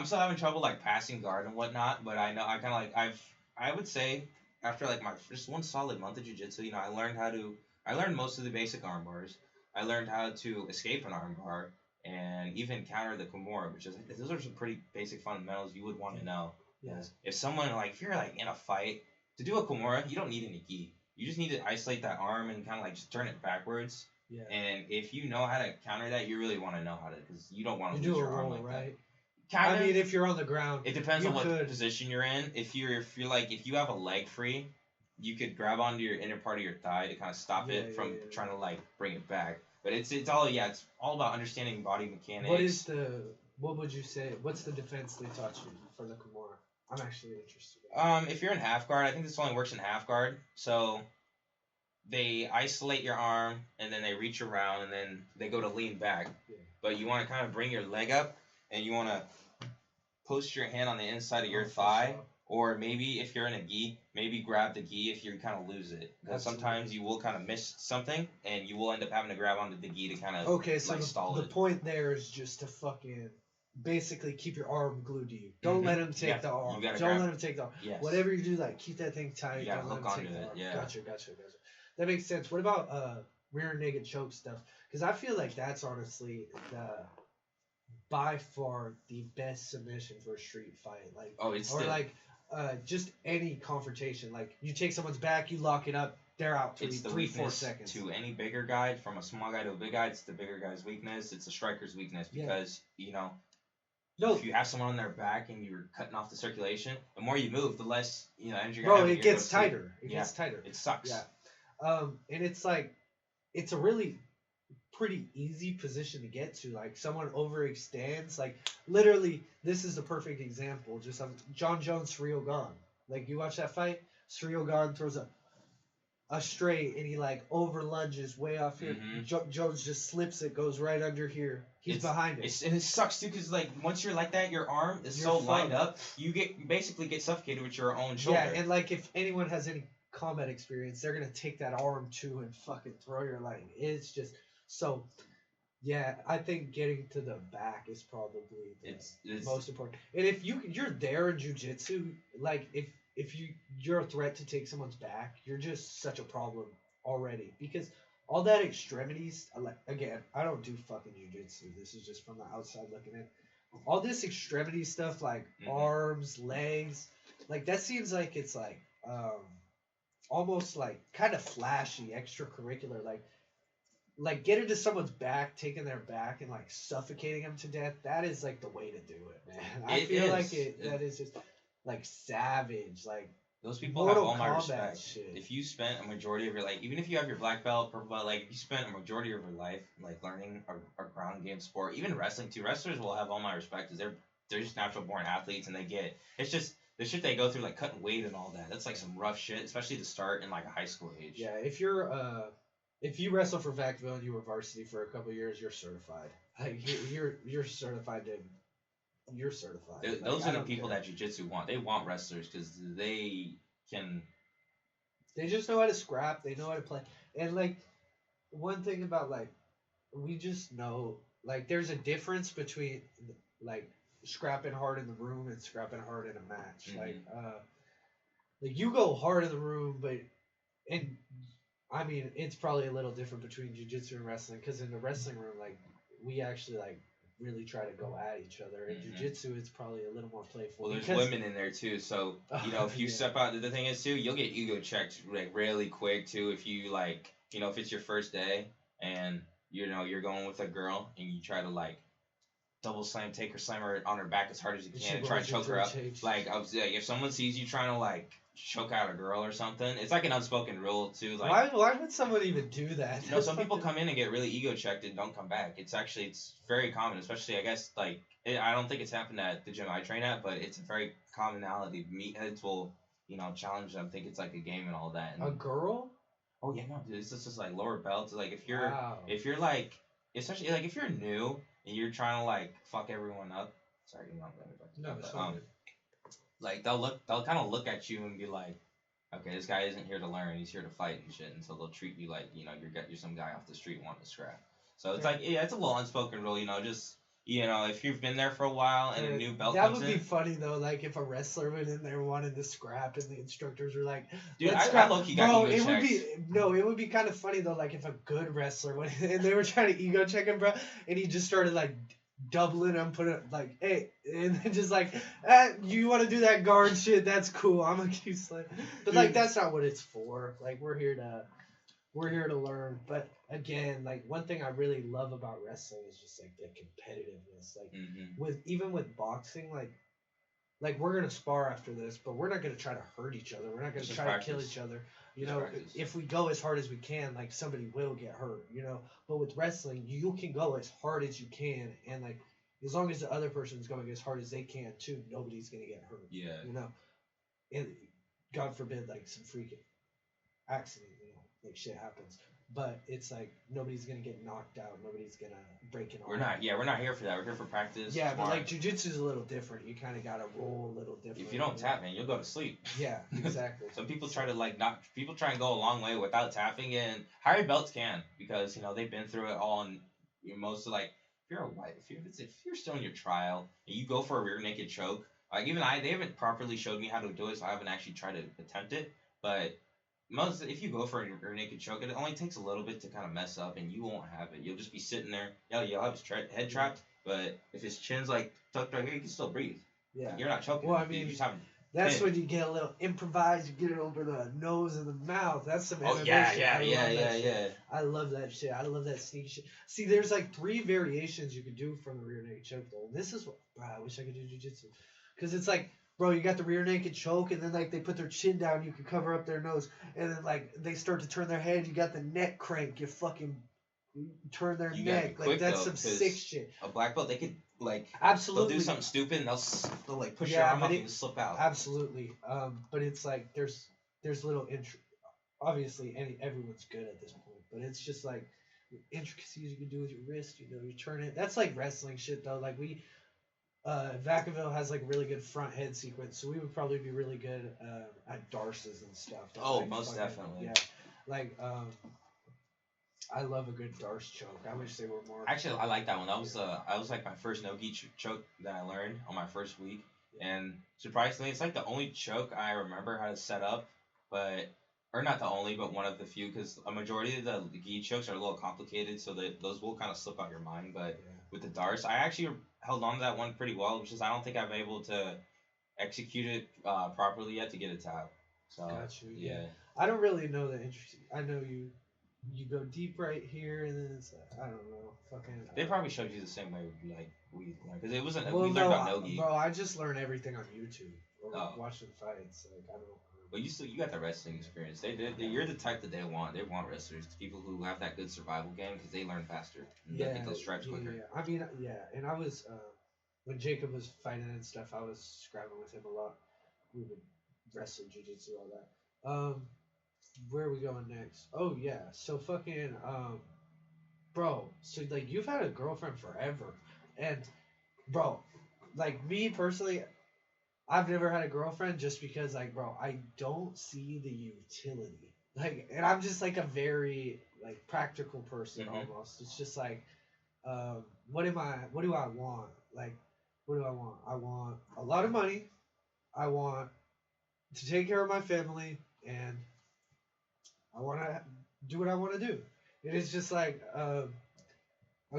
Speaker 2: still having trouble like passing guard and whatnot, but I know I kind of like I would say after like my first one solid month of jiu-jitsu, I learned most of the basic arm bars. I learned how to escape an arm bar and even counter the Kimura, which is those are some pretty basic fundamentals you would want to know.
Speaker 1: Yes.
Speaker 2: If someone if you're like in a fight, to do a Kimura, you don't need any gi. You just need to isolate that arm and kind of like just turn it backwards.
Speaker 1: Yeah.
Speaker 2: And if you know how to counter that, you really want to know how to, because you don't want to lose your arm like
Speaker 1: right?
Speaker 2: that.
Speaker 1: I mean, if you're on the ground,
Speaker 2: it depends on what position you're in. If you have a leg free, you could grab onto your inner part of your thigh to kind of stop it from trying to like bring it back. But it's all about understanding body mechanics.
Speaker 1: What would you say? What's the defense they taught you for the Kimura? I'm actually interested.
Speaker 2: If you're in half guard, I think this only works in half guard. So they isolate your arm and then they reach around and then they go to lean back. Yeah. But you want to kind of bring your leg up and you want to post your hand on the inside of your thigh. Or maybe if you're in a gi, maybe grab the gi if you kind of lose it. Because sometimes you will kind of miss something, and you will end up having to grab onto the gi to kind of stall it.
Speaker 1: The point there is just to fucking basically keep your arm glued to you. Don't let him take the arm. Don't let him take the arm. Yes. Whatever you do, like keep that thing tight.
Speaker 2: You gotta hook onto it. Yeah.
Speaker 1: Gotcha. That makes sense. What about rear naked choke stuff? Because I feel like that's honestly by far the best submission for a street fight. just any confrontation. Like you take someone's back, you lock it up, they're out
Speaker 2: It's the
Speaker 1: 4
Speaker 2: weakness
Speaker 1: seconds.
Speaker 2: to any bigger guy, from a small guy to a big guy. It's the bigger guy's weakness. It's the striker's weakness because
Speaker 1: No,
Speaker 2: if you have someone on their back and you're cutting off the circulation, the more you move, the less energy.
Speaker 1: bro, it gets tighter. It gets tighter.
Speaker 2: It sucks.
Speaker 1: Yeah. And it's like, it's a really pretty easy position to get to. Like someone overextends. Like literally, this is the perfect example. Just John Jones, Surreal Gone. Like you watch that fight, Surreal Gone throws a straight and he like over lunges way off here. Jones just slips it, goes right under here. He's behind it.
Speaker 2: And it sucks too because like once you're like that, your arm is so lined up, you basically get suffocated with your own shoulder.
Speaker 1: Yeah, and like if anyone has any combat experience, they're gonna take that arm too and fucking throw your leg. It's just so. Yeah, I think getting to the back is probably it's most important. And if you're there in jiu-jitsu, like if you're a threat to take someone's back, you're just such a problem already because all that extremities. Like again, I don't do fucking jiu-jitsu. This is just from the outside looking in. All this extremity stuff, like arms, legs, like that seems like it's like almost like kind of flashy, extracurricular, like get into someone's back, taking their back and like suffocating them to death. That is like the way to do it, man. I feel like that is just like savage. Like
Speaker 2: those people have all my respect. Shit. If you spent a majority of your life, even if you have your black belt, purple belt, like if you spent a majority of your life like learning a ground game sport, even wrestling too, wrestlers will have all my respect because they're just natural born athletes and it's just the shit they go through, like cutting weight and all that. That's like some rough shit, especially to start in like a high school age.
Speaker 1: Yeah, if you wrestle for Vacville and you were varsity for a couple of years, you're certified. Like you're certified to. You're certified.
Speaker 2: Those are the people that jiu-jitsu want. They want wrestlers because they can.
Speaker 1: They just know how to scrap. They know how to play. And like one thing about like we just know like there's a difference between like scrapping hard in the room and scrapping hard in a match. Like you go hard in the room, and I mean it's probably a little different between jiu-jitsu and wrestling because in the wrestling room like we actually like really try to go at each other. In jiu-jitsu it's probably a little more playful.
Speaker 2: Well, there's women in there too, so if you step out, the thing is too, you'll get ego checked like really quick too if you like if it's your first day and you're going with a girl and you try to like double slam, take her, slam her on her back as hard as you can, and try to choke her up. Like if someone sees you trying to like choke out a girl or something, it's like an unspoken rule too. Like
Speaker 1: why would someone even do that?
Speaker 2: Some people come in and get really ego checked and don't come back. It's very common, especially I guess like I don't think it's happened at the gym I train at, but it's a very commonality. Meatheads will challenge them, think it's like a game and all that. And,
Speaker 1: a girl?
Speaker 2: Oh yeah, no, dude, it's just like lower belts. Like if you're like, especially like if you're new and you're trying to like fuck everyone up. Sorry,
Speaker 1: no, it's not good.
Speaker 2: Like they'll kind of look at you and be like, okay, this guy isn't here to learn, he's here to fight and shit. And so they'll treat you like you're some guy off the street wanting to scrap. So it's like it's a little unspoken rule, just if you've been there for a while and a new belt comes in. That would
Speaker 1: be funny though, like if a wrestler went in there wanting to scrap and the instructors were like,
Speaker 2: dude, I low-key got ego checked.
Speaker 1: It would be kind of funny though, like if a good wrestler went in and they were trying to ego check him, bro, and he just started like doubling him, put it like, hey, and then just like, you want to do that guard shit? That's cool. I'm gonna keep slamming. But like, that's not what it's for. Like, we're here to learn. But again, like one thing I really love about wrestling is just like the competitiveness. Like even with boxing, like we're gonna spar after this, but we're not gonna try to hurt each other. We're not gonna try to kill each other. If we go as hard as we can, like somebody will get hurt. But with wrestling, you can go as hard as you can, and like as long as the other person's going as hard as they can too, nobody's gonna get hurt.
Speaker 2: Yeah.
Speaker 1: And God forbid, like some freaking accident, like shit happens. But it's like nobody's gonna get knocked out. Nobody's gonna break an arm.
Speaker 2: We're not here for that. We're here for practice.
Speaker 1: Yeah, but like jiu-jitsu is a little different. You kind of gotta roll a little different.
Speaker 2: If you don't tap, man, you'll go to sleep.
Speaker 1: Yeah, exactly.
Speaker 2: Some people try to people try and go a long way without tapping, and higher belts can because they've been through it all. And most of like if you're still in your trial and you go for a rear naked choke, like even they haven't properly showed me how to do it, so I haven't actually tried to attempt it, but. If you go for a rear naked choke, it only takes a little bit to kind of mess up, and you won't have it. You'll just be sitting there. You'll have his head trapped, but if his chin's like tucked right here, you can still breathe.
Speaker 1: Yeah.
Speaker 2: You're not choking.
Speaker 1: Well, I mean,
Speaker 2: you just have
Speaker 1: That's when you get a little improvised. You get it over the nose and the mouth. That's some
Speaker 2: Oh
Speaker 1: MMA
Speaker 2: yeah,
Speaker 1: shit.
Speaker 2: yeah,
Speaker 1: I
Speaker 2: yeah,
Speaker 1: love that
Speaker 2: yeah,
Speaker 1: shit.
Speaker 2: yeah.
Speaker 1: I love that shit. I love that sneaky shit. See, there's like 3 variations you could do from the rear naked choke though. And this is what, bro, I wish I could do jujitsu, because it's like, bro, you got the rear naked choke, and then like they put their chin down, you can cover up their nose, and then like they start to turn their head. You got the neck crank. You fucking turn their
Speaker 2: You gotta be
Speaker 1: neck. Like
Speaker 2: quick
Speaker 1: that's
Speaker 2: though,
Speaker 1: some sick shit.
Speaker 2: a black belt they could like they'll do
Speaker 1: Absolutely.
Speaker 2: something stupid and they'll like push your
Speaker 1: Yeah,
Speaker 2: arm
Speaker 1: but
Speaker 2: off and
Speaker 1: it
Speaker 2: you slip out.
Speaker 1: absolutely. But it's like there's little obviously everyone's good at this point, but it's just like intricacies you can do with your wrist. You know, you turn it. That's like wrestling shit though. Like Vacaville has like really good front head sequence, so we would probably be really good at Darces and stuff.
Speaker 2: Oh,
Speaker 1: like,
Speaker 2: most definitely.
Speaker 1: Yeah, like I love a good Darce choke. I wish they were more.
Speaker 2: Actually, I like that one. That was like my first no-gi choke that I learned on my first week, and surprisingly, it's like the only choke I remember how to set up, but or not the only, but one of the few, because a majority of the gi chokes are a little complicated, so that those will kind of slip out your mind. But with the Darce, I actually held on to that one pretty well, which is I don't think I'm able to execute it properly yet to get a tap. So
Speaker 1: Got you.
Speaker 2: yeah.
Speaker 1: I don't really know the interest. I know you go deep right here, and then it's I don't know, fucking.
Speaker 2: They probably showed you the same way like we learned, because it wasn't.
Speaker 1: Well,
Speaker 2: we learned about
Speaker 1: no,
Speaker 2: no-gi.
Speaker 1: bro, I just learn everything on YouTube or
Speaker 2: Oh.
Speaker 1: watching fights. Like I don't.
Speaker 2: But you got the wrestling experience. You're the type that they want. They want wrestlers, people who have that good survival game, because they learn faster. And they get those stripes quicker.
Speaker 1: Yeah. I mean, yeah, and I was when Jacob was fighting and stuff, I was scrapping with him a lot. We would wrestle, jiu-jitsu, all that. Where are we going next? Oh yeah, so fucking bro. So like you've had a girlfriend forever, and bro, like me personally, I've never had a girlfriend just because, like, bro, I don't see the utility. Like, and I'm just like a very like practical person almost. It's just like, what do I want? Like, what do I want? I want a lot of money. I want to take care of my family, and I want to do what I want to do. And it's just like a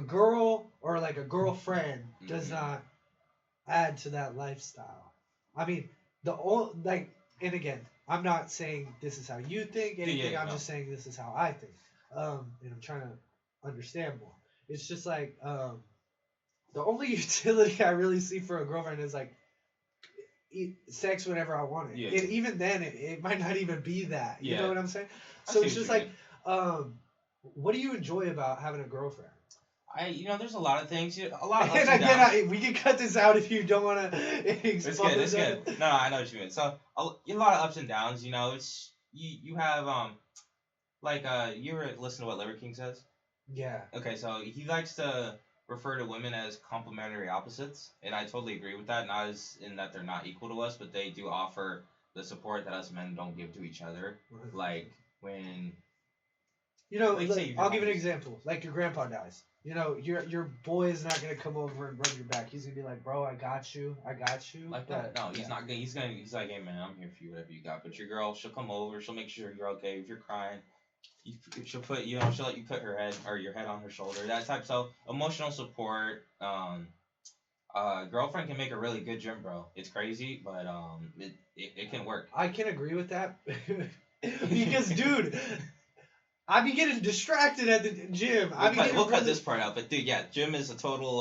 Speaker 1: girl or like a girlfriend does not add to that lifestyle. I mean, and again, I'm not saying this is how you think anything. I'm just saying this is how I think. And I'm trying to understand more. It's just like the only utility I really see for a girlfriend is like sex whenever I want it.
Speaker 2: Yeah.
Speaker 1: And even then, it might not even be that. You know what I'm saying?
Speaker 2: I
Speaker 1: So it's just like, what do you enjoy about having a girlfriend?
Speaker 2: There's a lot of things. A lot of ups
Speaker 1: And
Speaker 2: and
Speaker 1: again,
Speaker 2: downs.
Speaker 1: we can cut this out if you don't want to.
Speaker 2: It's good. It's good. No, I know what you mean. So a lot of ups and downs. You know, it's you have you ever listen to what Liver King says?
Speaker 1: Yeah.
Speaker 2: Okay, so he likes to refer to women as complementary opposites, and I totally agree with that. Not as in that they're not equal to us, but they do offer the support that us men don't give to each other. Like when.
Speaker 1: I'll give an example. Like your grandpa dies. Your boy is not gonna come over and rub your back. He's gonna be like, "Bro, I got you.
Speaker 2: Like that. No, he's not gonna. He's like, "Hey man, I'm here for you. Whatever you got." But your girl, she'll come over. She'll make sure you're okay. If you're crying, she'll let you put your head on her shoulder. That type. So emotional support. Girlfriend can make a really good gym bro. It's crazy, but it can work.
Speaker 1: I can agree with that because, dude. I be getting distracted at the gym.
Speaker 2: We'll cut this part out, but dude, yeah, gym is a total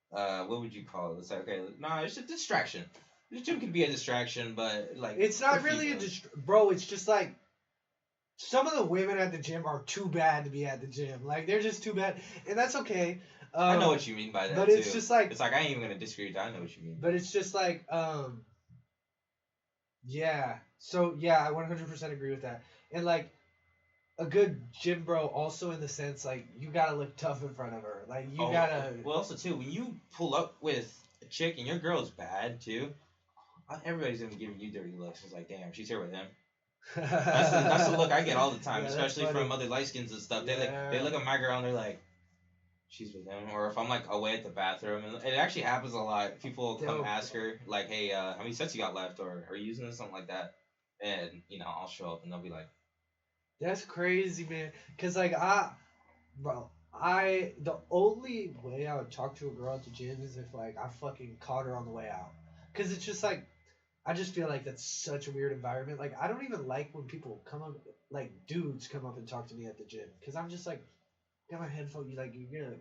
Speaker 2: what would you call it? It's like, okay, no, it's a distraction. The gym can be a distraction, but like
Speaker 1: it's not really bro. It's just like some of the women at the gym are too bad to be at the gym. Like they're just too bad, and that's okay.
Speaker 2: I know what you mean by that.
Speaker 1: But it's just like
Speaker 2: I ain't even gonna disagree with that. I know what you mean.
Speaker 1: But it's just like yeah. So yeah, I 100% agree with that. And like a good gym bro, also in the sense like you gotta look tough in front of her. Like you gotta.
Speaker 2: Well, also too, when you pull up with a chick and your girl's bad too, everybody's gonna be giving you dirty looks. It's like, damn, she's here with him. That's the look I get all the time, especially from other light skins and stuff.
Speaker 1: Yeah.
Speaker 2: They look at my girl and they're like, she's with him. Or if I'm like away at the bathroom, and it actually happens a lot. People come ask her like, hey, how many sets you got left, or are you using this, something like that, and I'll show up and they'll be like,
Speaker 1: that's crazy, man. Cause like the only way I would talk to a girl at the gym is if like I fucking caught her on the way out. because it's just like I just feel like that's such a weird environment. Like I don't even like when people come up, like dudes come up and talk to me at the gym, because I'm just like, got my headphones. Like you're gonna,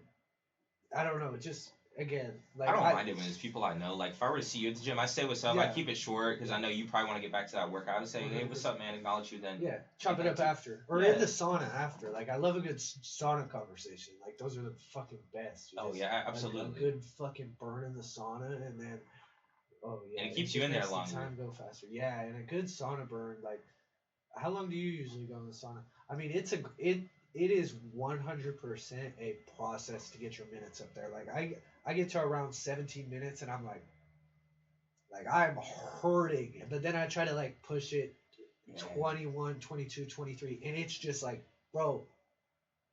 Speaker 1: I don't know. It just again, like
Speaker 2: I don't mind it when it's people I know. Like if I were to see you at the gym, I say what's up. I
Speaker 1: Yeah.
Speaker 2: keep it short because I know you probably want to get back to that workout. I would say, hey, what's
Speaker 1: 100%.
Speaker 2: up, man? Acknowledge you, then
Speaker 1: Yeah, chop it up after, or
Speaker 2: Yeah.
Speaker 1: in the sauna after. Like I love a good sauna conversation. Like those are the fucking best.
Speaker 2: Oh
Speaker 1: Just,
Speaker 2: yeah,
Speaker 1: like,
Speaker 2: absolutely.
Speaker 1: a good fucking burn in the sauna, and then oh yeah,
Speaker 2: And it keeps you in there
Speaker 1: makes the
Speaker 2: longer.
Speaker 1: time go faster. Yeah, and a good sauna burn. Like how long do you usually go in the sauna? I mean, it is 100% a process to get your minutes up there. Like I get to around 17 minutes and I'm like I'm hurting, but then I try to like push it 21, 22, 23, and it's just like, bro,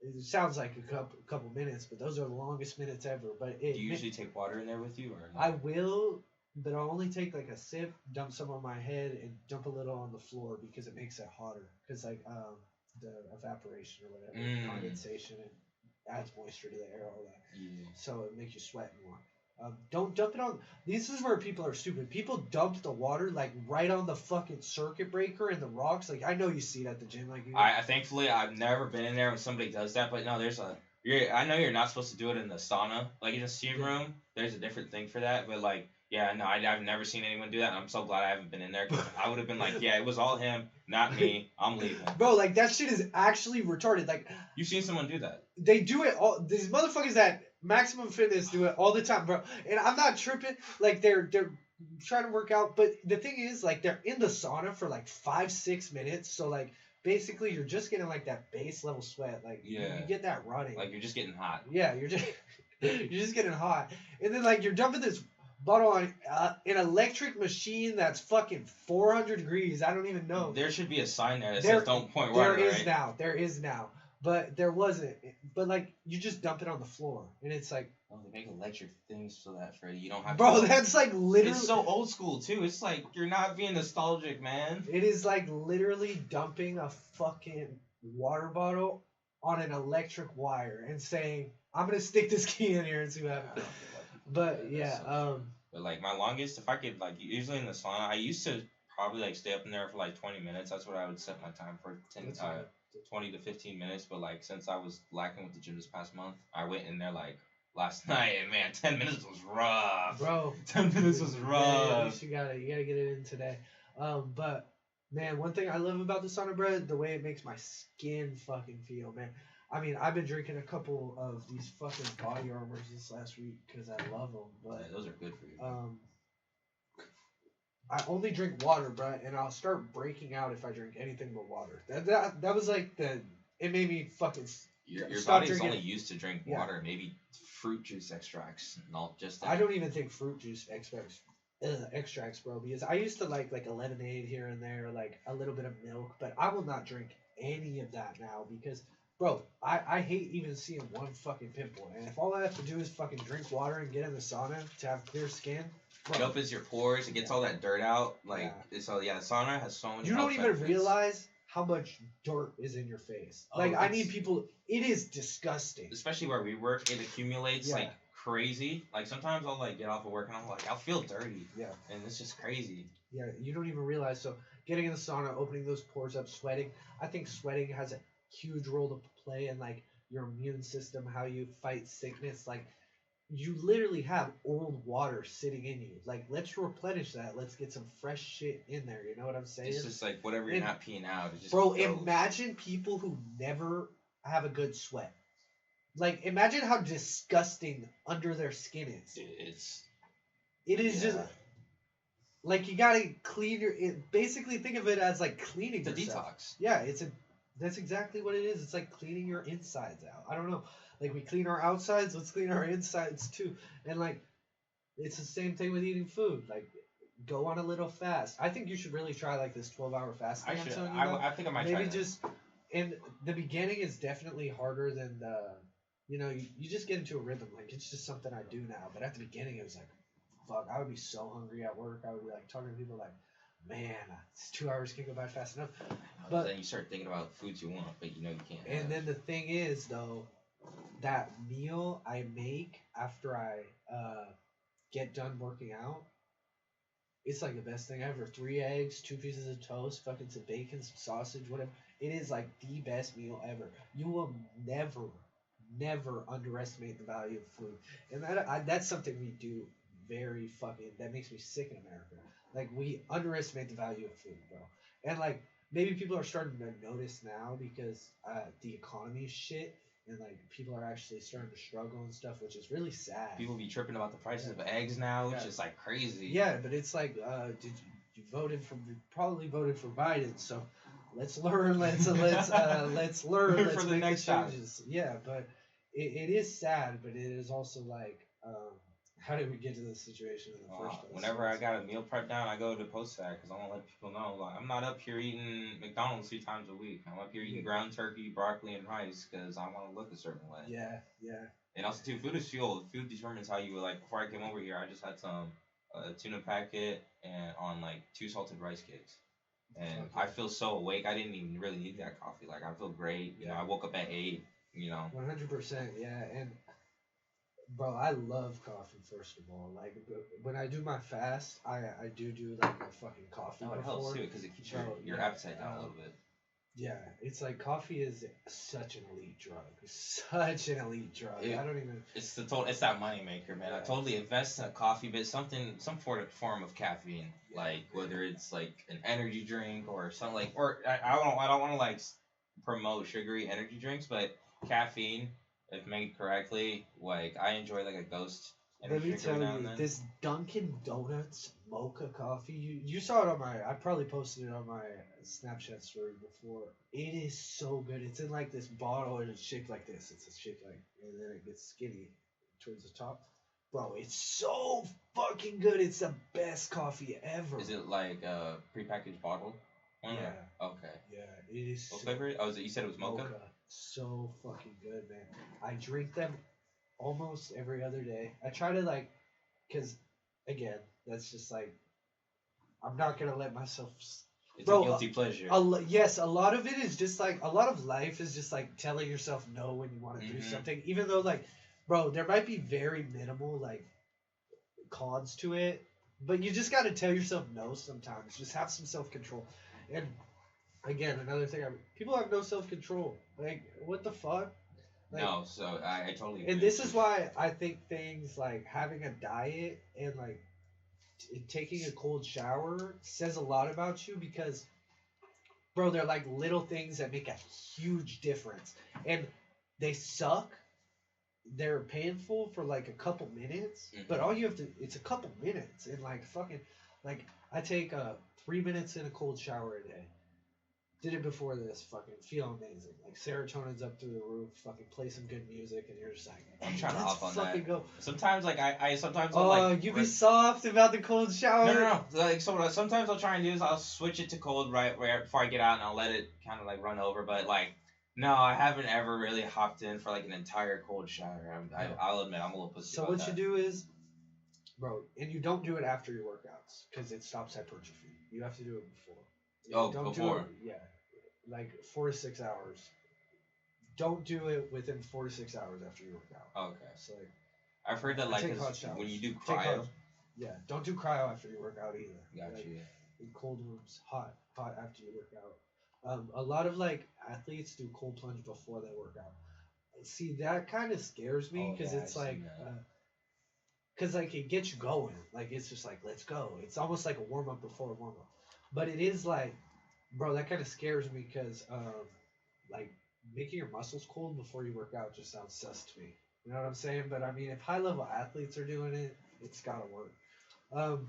Speaker 1: it sounds like a couple minutes, but those are the longest minutes ever. But
Speaker 2: Do you usually take water in there with you, or?
Speaker 1: I will, but I'll only take like a sip, dump some on my head, and dump a little on the floor because it makes it hotter. Because like the evaporation or whatever, condensation, and adds moisture to the air, all that.
Speaker 2: Yeah.
Speaker 1: So it makes you sweat more. Don't dump it on. This is where people are stupid. People dump the water like right on the fucking circuit breaker and the rocks. Like I know you see it at the gym. Like
Speaker 2: I thankfully I've never been in there when somebody does that, but no, there's a. I know you're not supposed to do it in the sauna, like in a steam room. There's a different thing for that, but like, yeah, no, I've never seen anyone do that, and I'm so glad I haven't been in there because I would have been like, yeah, it was all him, not me. I'm leaving.
Speaker 1: Bro, like that shit is actually retarded. Like
Speaker 2: You've seen someone do that?
Speaker 1: they do it all. These motherfuckers at Maximum Fitness do it all the time, bro. And I'm not tripping. Like they're trying to work out, but the thing is, like they're in the sauna for like 5-6 minutes. So like basically, you're just getting like that base level sweat. Like you get that running.
Speaker 2: Like you're just getting hot.
Speaker 1: Yeah, you're just getting hot, and then like you're dumping this bottle on an electric machine that's fucking 400 degrees. I don't even know.
Speaker 2: There should be a sign there that says "Don't point water."
Speaker 1: There is now, but there wasn't. But like you just dump it on the floor, and it's like.
Speaker 2: Oh, they make electric things so that Freddie, you don't have.
Speaker 1: Bro,
Speaker 2: to
Speaker 1: that's like literally.
Speaker 2: It's so old school too. It's like you're not being nostalgic, man.
Speaker 1: It is like literally dumping a fucking water bottle on an electric wire and saying, "I'm gonna stick this key in here and see what happens." But yeah,
Speaker 2: But like my longest, if I could, like usually in the sauna, I used to probably like stay up in there for like 20 minutes. That's what I would set my time for, 20 to 15 minutes. But like since I was lacking with the gym this past month, I went in there like last night, and man, 10 minutes was rough.
Speaker 1: Bro,
Speaker 2: 10 minutes was rough.
Speaker 1: Yeah, at least you gotta get it in today. But man, one thing I love about the sauna bread, the way it makes my skin fucking feel, man. I mean, I've been drinking a couple of these fucking body armors this last week because I love them. But
Speaker 2: yeah, those are good for you.
Speaker 1: I only drink water, bro, and I'll start breaking out if I drink anything but water. That was like it made me fucking.
Speaker 2: Your body's only used to drink water, maybe fruit juice extracts, not just that.
Speaker 1: I don't even think fruit juice extracts, bro, because I used to like a lemonade here and there, like a little bit of milk, but I will not drink any of that now because, bro, I hate even seeing one fucking pimple, and if all I have to do is fucking drink water and get in the sauna to have clear skin, bro.
Speaker 2: It opens your pores, it gets all that dirt out, so the sauna has so many.
Speaker 1: You don't even realize how much dirt is in your face. Like I need people. It is disgusting.
Speaker 2: Especially where we work, it accumulates like crazy. Like sometimes I'll like get off of work and I'm like, I'll feel dirty.
Speaker 1: Yeah.
Speaker 2: And it's just crazy.
Speaker 1: Yeah, you don't even realize. So getting in the sauna, opening those pores up, sweating. I think sweating has a huge role to play in like your immune system, how you fight sickness. Like you literally have old water sitting in you. Like let's replenish that. Let's get some fresh shit in there. You know what I'm saying?
Speaker 2: It's just like whatever you're not peeing out. It just
Speaker 1: bro,
Speaker 2: goes.
Speaker 1: Imagine people who never have a good sweat. Like imagine how disgusting under their skin is. It is just like you gotta clean your. Basically, think of it as like cleaning yourself.
Speaker 2: Detox.
Speaker 1: Yeah, that's exactly what it is. It's like cleaning your insides out. I don't know. Like we clean our outsides, let's clean our insides too. And like it's the same thing with eating food. Like go on a little fast. I think you should really try like this 12-hour fast.
Speaker 2: I should. I think I might try.
Speaker 1: Maybe just in the beginning is definitely harder than the. You just get into a rhythm. Like it's just something I do now. But at the beginning it was like, fuck, I would be so hungry at work. I would be like talking to people like, man, it's 2 hours can't go by fast enough. But
Speaker 2: then you start thinking about foods you want, but you can't.
Speaker 1: And then the thing is though, that meal I make after I get done working out, It's like the best thing ever. 3 eggs, 2 pieces of toast, fucking some bacon, some sausage, whatever. It is like the best meal ever. You will never underestimate the value of food, and that's something we do very fucking. That makes me sick in America. Like we underestimate the value of food, bro. And like maybe people are starting to notice now because the economy is shit, and like people are actually starting to struggle and stuff, which is really sad.
Speaker 2: People be tripping about the prices of eggs now, which is like crazy.
Speaker 1: Yeah, but it's like, you probably voted for Biden, so let's learn. Let's learn. Let's
Speaker 2: for the
Speaker 1: make
Speaker 2: next
Speaker 1: the changes. Yeah, but it is sad, but it is also like, how did we get to this situation in the first place?
Speaker 2: Whenever I got a meal prep down, I go to post-fac because I want to let people know, like, I'm not up here eating McDonald's 3 times a week. I'm up here eating ground turkey, broccoli, and rice because I want to look a certain way.
Speaker 1: Yeah.
Speaker 2: And also, too, food is fuel. Food determines how you, like, before I came over here, I just had some tuna packet and on, like, 2 salted rice cakes. And I feel so awake. I didn't even really need that coffee. Like, I feel great. You know, I woke up at 8, you know.
Speaker 1: 100%, yeah. And bro, I love coffee. First of all, like when I do my fast, I do like a fucking coffee.
Speaker 2: Oh, it helps too because it keeps your appetite down a little bit.
Speaker 1: Yeah, it's like coffee is such an elite drug. Such an elite drug. I don't even.
Speaker 2: It's that money maker, man. Yeah. I totally invest in a coffee, but some form of caffeine, like whether it's like an energy drink or something like, or I don't want to like promote sugary energy drinks, but caffeine, if made correctly, like I enjoy like a Ghost energy drink every now and then.
Speaker 1: This Dunkin' Donuts mocha coffee, you saw it on I probably posted it on my Snapchat story before. It is so good. It's in like this bottle and it's shaped like this. It's shaped like, and then it gets skinny towards the top. Bro, it's so fucking good. It's the best coffee ever.
Speaker 2: Is it like a prepackaged bottle?
Speaker 1: Yeah.
Speaker 2: Okay.
Speaker 1: Yeah, it is.
Speaker 2: What flavor? Oh, you said it was mocha?
Speaker 1: So fucking good, man. I drink them almost every other day. I try to like, cause again, that's just like, I'm not gonna let myself.
Speaker 2: It's a guilty pleasure.
Speaker 1: Yes, a lot of it is just like, a lot of life is just like telling yourself no when you want to do something, even though like, bro, there might be very minimal like cons to it, but you just gotta tell yourself no sometimes. Just have some self control. And again, another thing, people have no self control. Like, what the fuck? Like,
Speaker 2: no, so I totally agree.
Speaker 1: And this is why I think things like having a diet and like taking a cold shower says a lot about you, because, bro, they're like little things that make a huge difference. And they suck. They're painful for like a couple minutes, but all you have to, it's a couple minutes. And like fucking, like I take 3 minutes in a cold shower a day. Did it before this, fucking feel amazing. Like serotonin's up through the roof, fucking play some good music, and you're just like, hey,
Speaker 2: I'm trying to hop on that.
Speaker 1: Go.
Speaker 2: Sometimes like I
Speaker 1: you be soft about the cold shower.
Speaker 2: No. Like so what sometimes I'll try and do is I'll switch it to cold right before I get out, and I'll let it kind of like run over. But like, no, I haven't ever really hopped in for like an entire cold shower. I'll admit I'm a little pussy.
Speaker 1: So what you do is, bro, and you don't do it after your workouts because it stops hypertrophy. You have to do it before.
Speaker 2: Before.
Speaker 1: Like 4 to 6 hours. Don't do it within 4 to 6 hours after your workout.
Speaker 2: Okay.
Speaker 1: So like,
Speaker 2: I've heard that like when you do cryo.
Speaker 1: Don't do cryo after your workout either.
Speaker 2: Gotcha.
Speaker 1: In cold rooms, hot after you work out. A lot of like athletes do cold plunge before they work out. See, that kind of scares me because it's like, because like it gets you going. Like it's just like, let's go. It's almost like a warm up before a warm up, but it is like, bro, that kind of scares me because like making your muscles cold before you work out just sounds sus to me. You know what I'm saying? But I mean, if high level athletes are doing it, it's gotta work.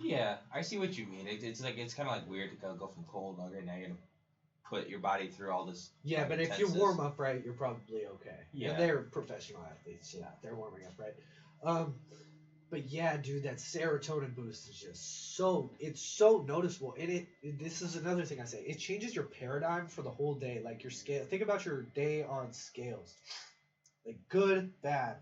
Speaker 2: Yeah, I see what you mean. It's like it's kind of like weird to go from cold. Okay, now you're gonna put your body through all this.
Speaker 1: Yeah, but if you warm up right, you're probably okay.
Speaker 2: Yeah,
Speaker 1: and they're professional athletes, so they're warming up right. But yeah, dude, that serotonin boost is just it's so noticeable. And this is another thing I say. It changes your paradigm for the whole day. Like your scale. Think about your day on scales. Like good, bad.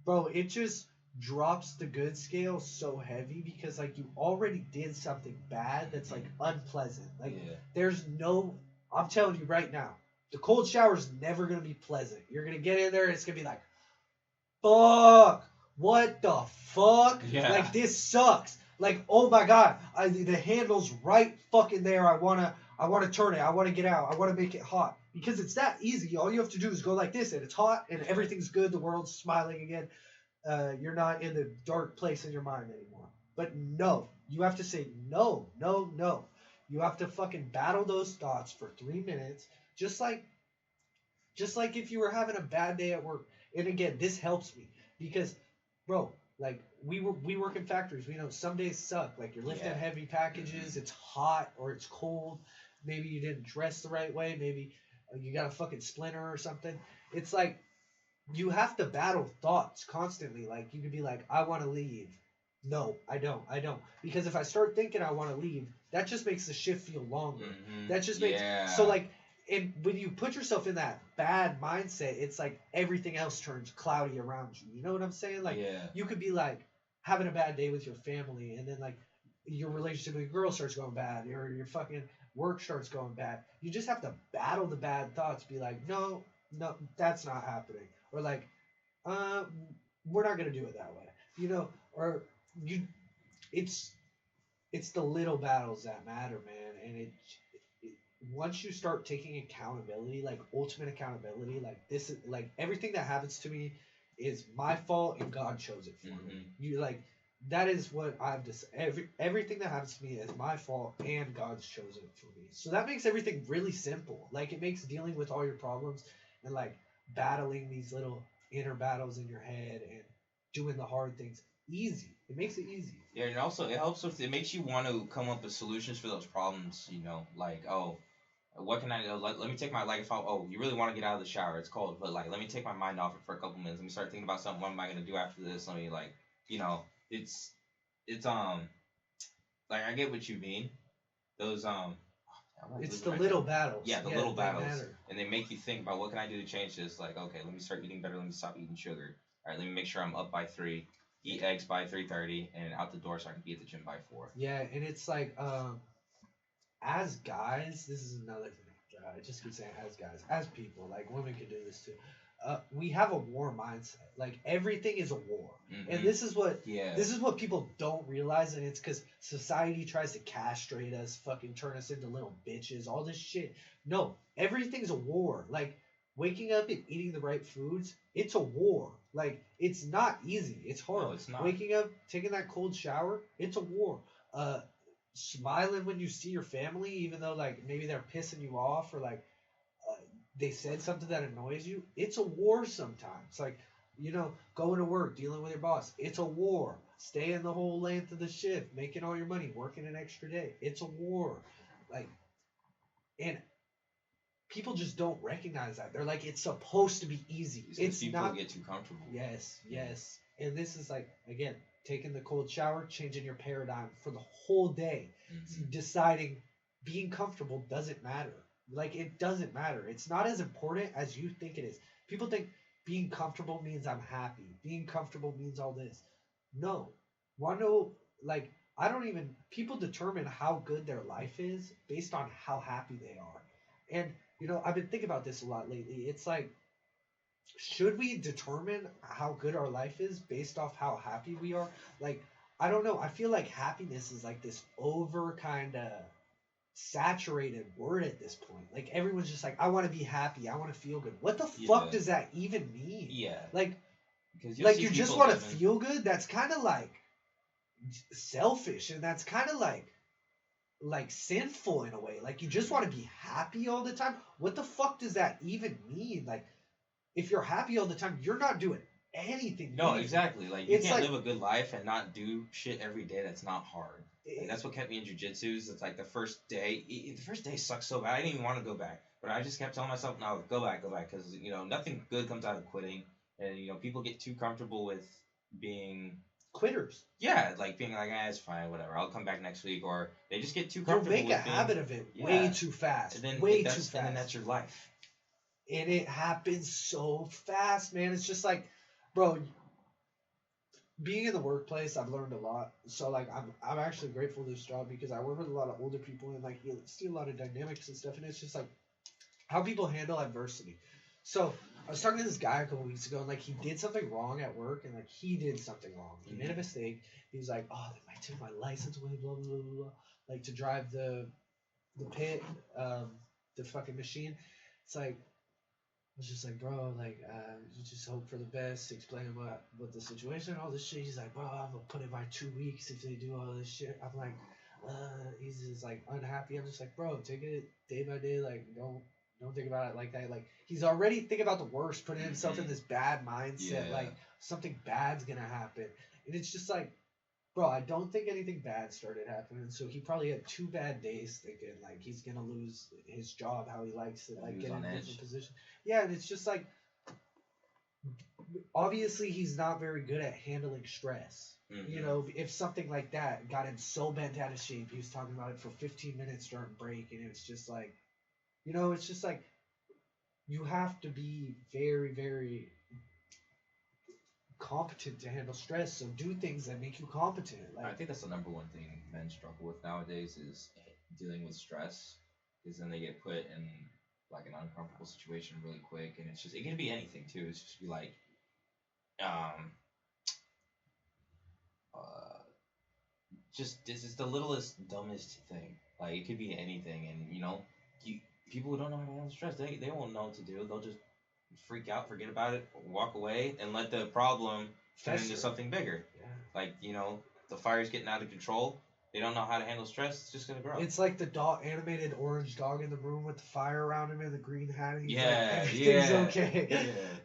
Speaker 1: Bro, it just drops the good scale so heavy because like you already did something bad that's like unpleasant. Like there's no, I'm telling you right now, the cold shower is never going to be pleasant. You're going to get in there and it's going to be like, fuck. What the fuck?
Speaker 2: Yeah.
Speaker 1: Like, this sucks. Like, oh my god, the handle's right fucking there. I wanna turn it. I wanna get out. I wanna make it hot because it's that easy. All you have to do is go like this, and it's hot, and everything's good. The world's smiling again. You're not in the dark place in your mind anymore. But no, you have to say no, no, no. You have to fucking battle those thoughts for 3 minutes, just like if you were having a bad day at work. And again, this helps me because, bro, like we work in factories. We know some days suck. Like you're lifting
Speaker 2: Yeah.
Speaker 1: heavy packages. It's hot or it's cold. Maybe you didn't dress the right way. Maybe you got a fucking splinter or something. It's like you have to battle thoughts constantly. Like you could be like, I want to leave. No, I don't. I don't. Because if I start thinking I want to leave, that just makes the shift feel longer. That just makes so like and when you put yourself in that bad mindset, it's like everything else turns cloudy around you. You know what I'm saying? Like you could be like having a bad day with your family, and then like your relationship with your girl starts going bad, or your fucking work starts going bad. You just have to battle the bad thoughts. Be like, no, no, that's not happening, or like, uh, we're not gonna do it that way. You know, or you, it's the little battles that matter, man. And it once you start taking accountability, like ultimate accountability, like this is like everything that happens to me is my fault and God chose it for me. You like that is what I've just everything that happens to me is my fault and God's chosen it for me. So that makes everything really simple. Like it makes dealing with all your problems and like battling these little inner battles in your head and doing the hard things easy. It makes it easy.
Speaker 2: Yeah, and also it helps with it makes you want to come up with solutions for those problems. You know, like what can I do? Let me take my like if I you really want to get out of the shower, it's cold, but like let me take my mind off it for a couple minutes. Let me start thinking about something. What am I gonna do after this? Let me like it's like I get what you mean. Those
Speaker 1: It's the little battles.
Speaker 2: Yeah, the little battles,
Speaker 1: matter.
Speaker 2: and they make you think about what can I do to change this. Like okay, let me start eating better. Let me stop eating sugar. All right, let me make sure I'm up by 3. Eat eggs by 3:30 and out the door so I can be at the gym by 4.
Speaker 1: Yeah, and it's like as guys, this is another thing. I just keep saying as guys, as people, like women can do this too. We have a war mindset. Like everything is a war, and this is what people don't realize, and it's because society tries to castrate us, fucking turn us into little bitches, all this shit. No, everything's a war. Like waking up and eating the right foods, it's a war. Like it's not easy. It's hard.
Speaker 2: No, it's not.
Speaker 1: Waking up, taking that cold shower, it's a war. Smiling when you see your family, even though like maybe they're pissing you off or like they said something that annoys you, it's a war sometimes. Like, going to work, dealing with your boss, it's a war. Staying the whole length of the shift, making all your money, working an extra day, it's a war. Like, and people just don't recognize that. They're like, it's supposed to be easy. It's
Speaker 2: people
Speaker 1: not.
Speaker 2: Get too comfortable.
Speaker 1: Yes, yes. And this is like, again, taking the cold shower, changing your paradigm for the whole day, deciding being comfortable doesn't matter. Like, it doesn't matter. It's not as important as you think it is. People think being comfortable means I'm happy. Being comfortable means all this. No. Want to know, like, I don't even, people determine how good their life is based on how happy they are. And, I've been thinking about this a lot lately. It's like, should we determine how good our life is based off how happy we are? Like, I don't know. I feel like happiness is like this over kind of saturated word at this point. Like everyone's just like, I want to be happy. I want to feel good. What the fuck does that even mean?
Speaker 2: Yeah.
Speaker 1: Like,
Speaker 2: because
Speaker 1: you just want to feel good? That's kind of like selfish, and that's kind of like sinful in a way. Like you just want to be happy all the time. What the fuck does that even mean? Like, if you're happy all the time, you're not doing anything.
Speaker 2: No, exactly. Like you can't live a good life and not do shit every day that's not hard. Like, that's what kept me in jujitsu. It's like the first day sucked so bad. I didn't even want to go back, but I just kept telling myself, no, go back, because nothing good comes out of quitting, and people get too comfortable with being
Speaker 1: quitters.
Speaker 2: Yeah, like being like, it's fine, whatever. I'll come back next week, or they just get too comfortable.
Speaker 1: They'll make a habit of it way too fast.
Speaker 2: And then
Speaker 1: way too fast.
Speaker 2: And then that's your life.
Speaker 1: And it happens so fast, man. It's just like, bro, being in the workplace, I've learned a lot. So like, I'm actually grateful for this job because I work with a lot of older people and like you see a lot of dynamics and stuff. And it's just like how people handle adversity. So I was talking to this guy a couple weeks ago, and like he did something wrong at work, and like he did something wrong. He made a mistake. He was like, "Oh, they might take my license away, blah blah blah blah, blah," like to drive the pit, the fucking machine. It's like I was just like, bro, like, you just hope for the best. Explain what the situation, all this shit. He's like, bro, I'm gonna put it by 2 weeks if they do all this shit. I'm like, he's just like unhappy. I'm just like, bro, take it day by day. Like, don't think about it like that. Like, he's already thinking about the worst, putting himself in this bad mindset.
Speaker 2: Yeah.
Speaker 1: Like, something bad's gonna happen, and it's just like, bro, I don't think anything bad started happening. So he probably had 2 bad days thinking like he's gonna lose his job, how he likes it, like
Speaker 2: He was
Speaker 1: get in
Speaker 2: on
Speaker 1: a
Speaker 2: edge.
Speaker 1: different position. Yeah, and it's just like obviously he's not very good at handling stress. You know, if something like that got him so bent out of shape, he was talking about it for 15 minutes during break, and it's just like, you know, it's just like you have to be very, very competent to handle stress. So do things that make you competent.
Speaker 2: I
Speaker 1: Like,
Speaker 2: think that's the number one thing men struggle with nowadays is dealing with stress. Is then they get put in like an uncomfortable situation really quick, and it's just it can be anything too. It's just be like, um, uh, just this is the littlest dumbest thing. Like it could be anything, and you people who don't know how to handle stress, they won't know what to do. They'll just freak out, forget about it, walk away, and let the problem turn into
Speaker 1: fester.
Speaker 2: something bigger.
Speaker 1: Yeah.
Speaker 2: Like the fire's getting out of control. They don't know how to handle stress. It's just gonna grow.
Speaker 1: It's like the animated orange dog in the room with the fire around him and the green hat. And he's like,
Speaker 2: Yeah,
Speaker 1: everything's
Speaker 2: yeah,
Speaker 1: okay.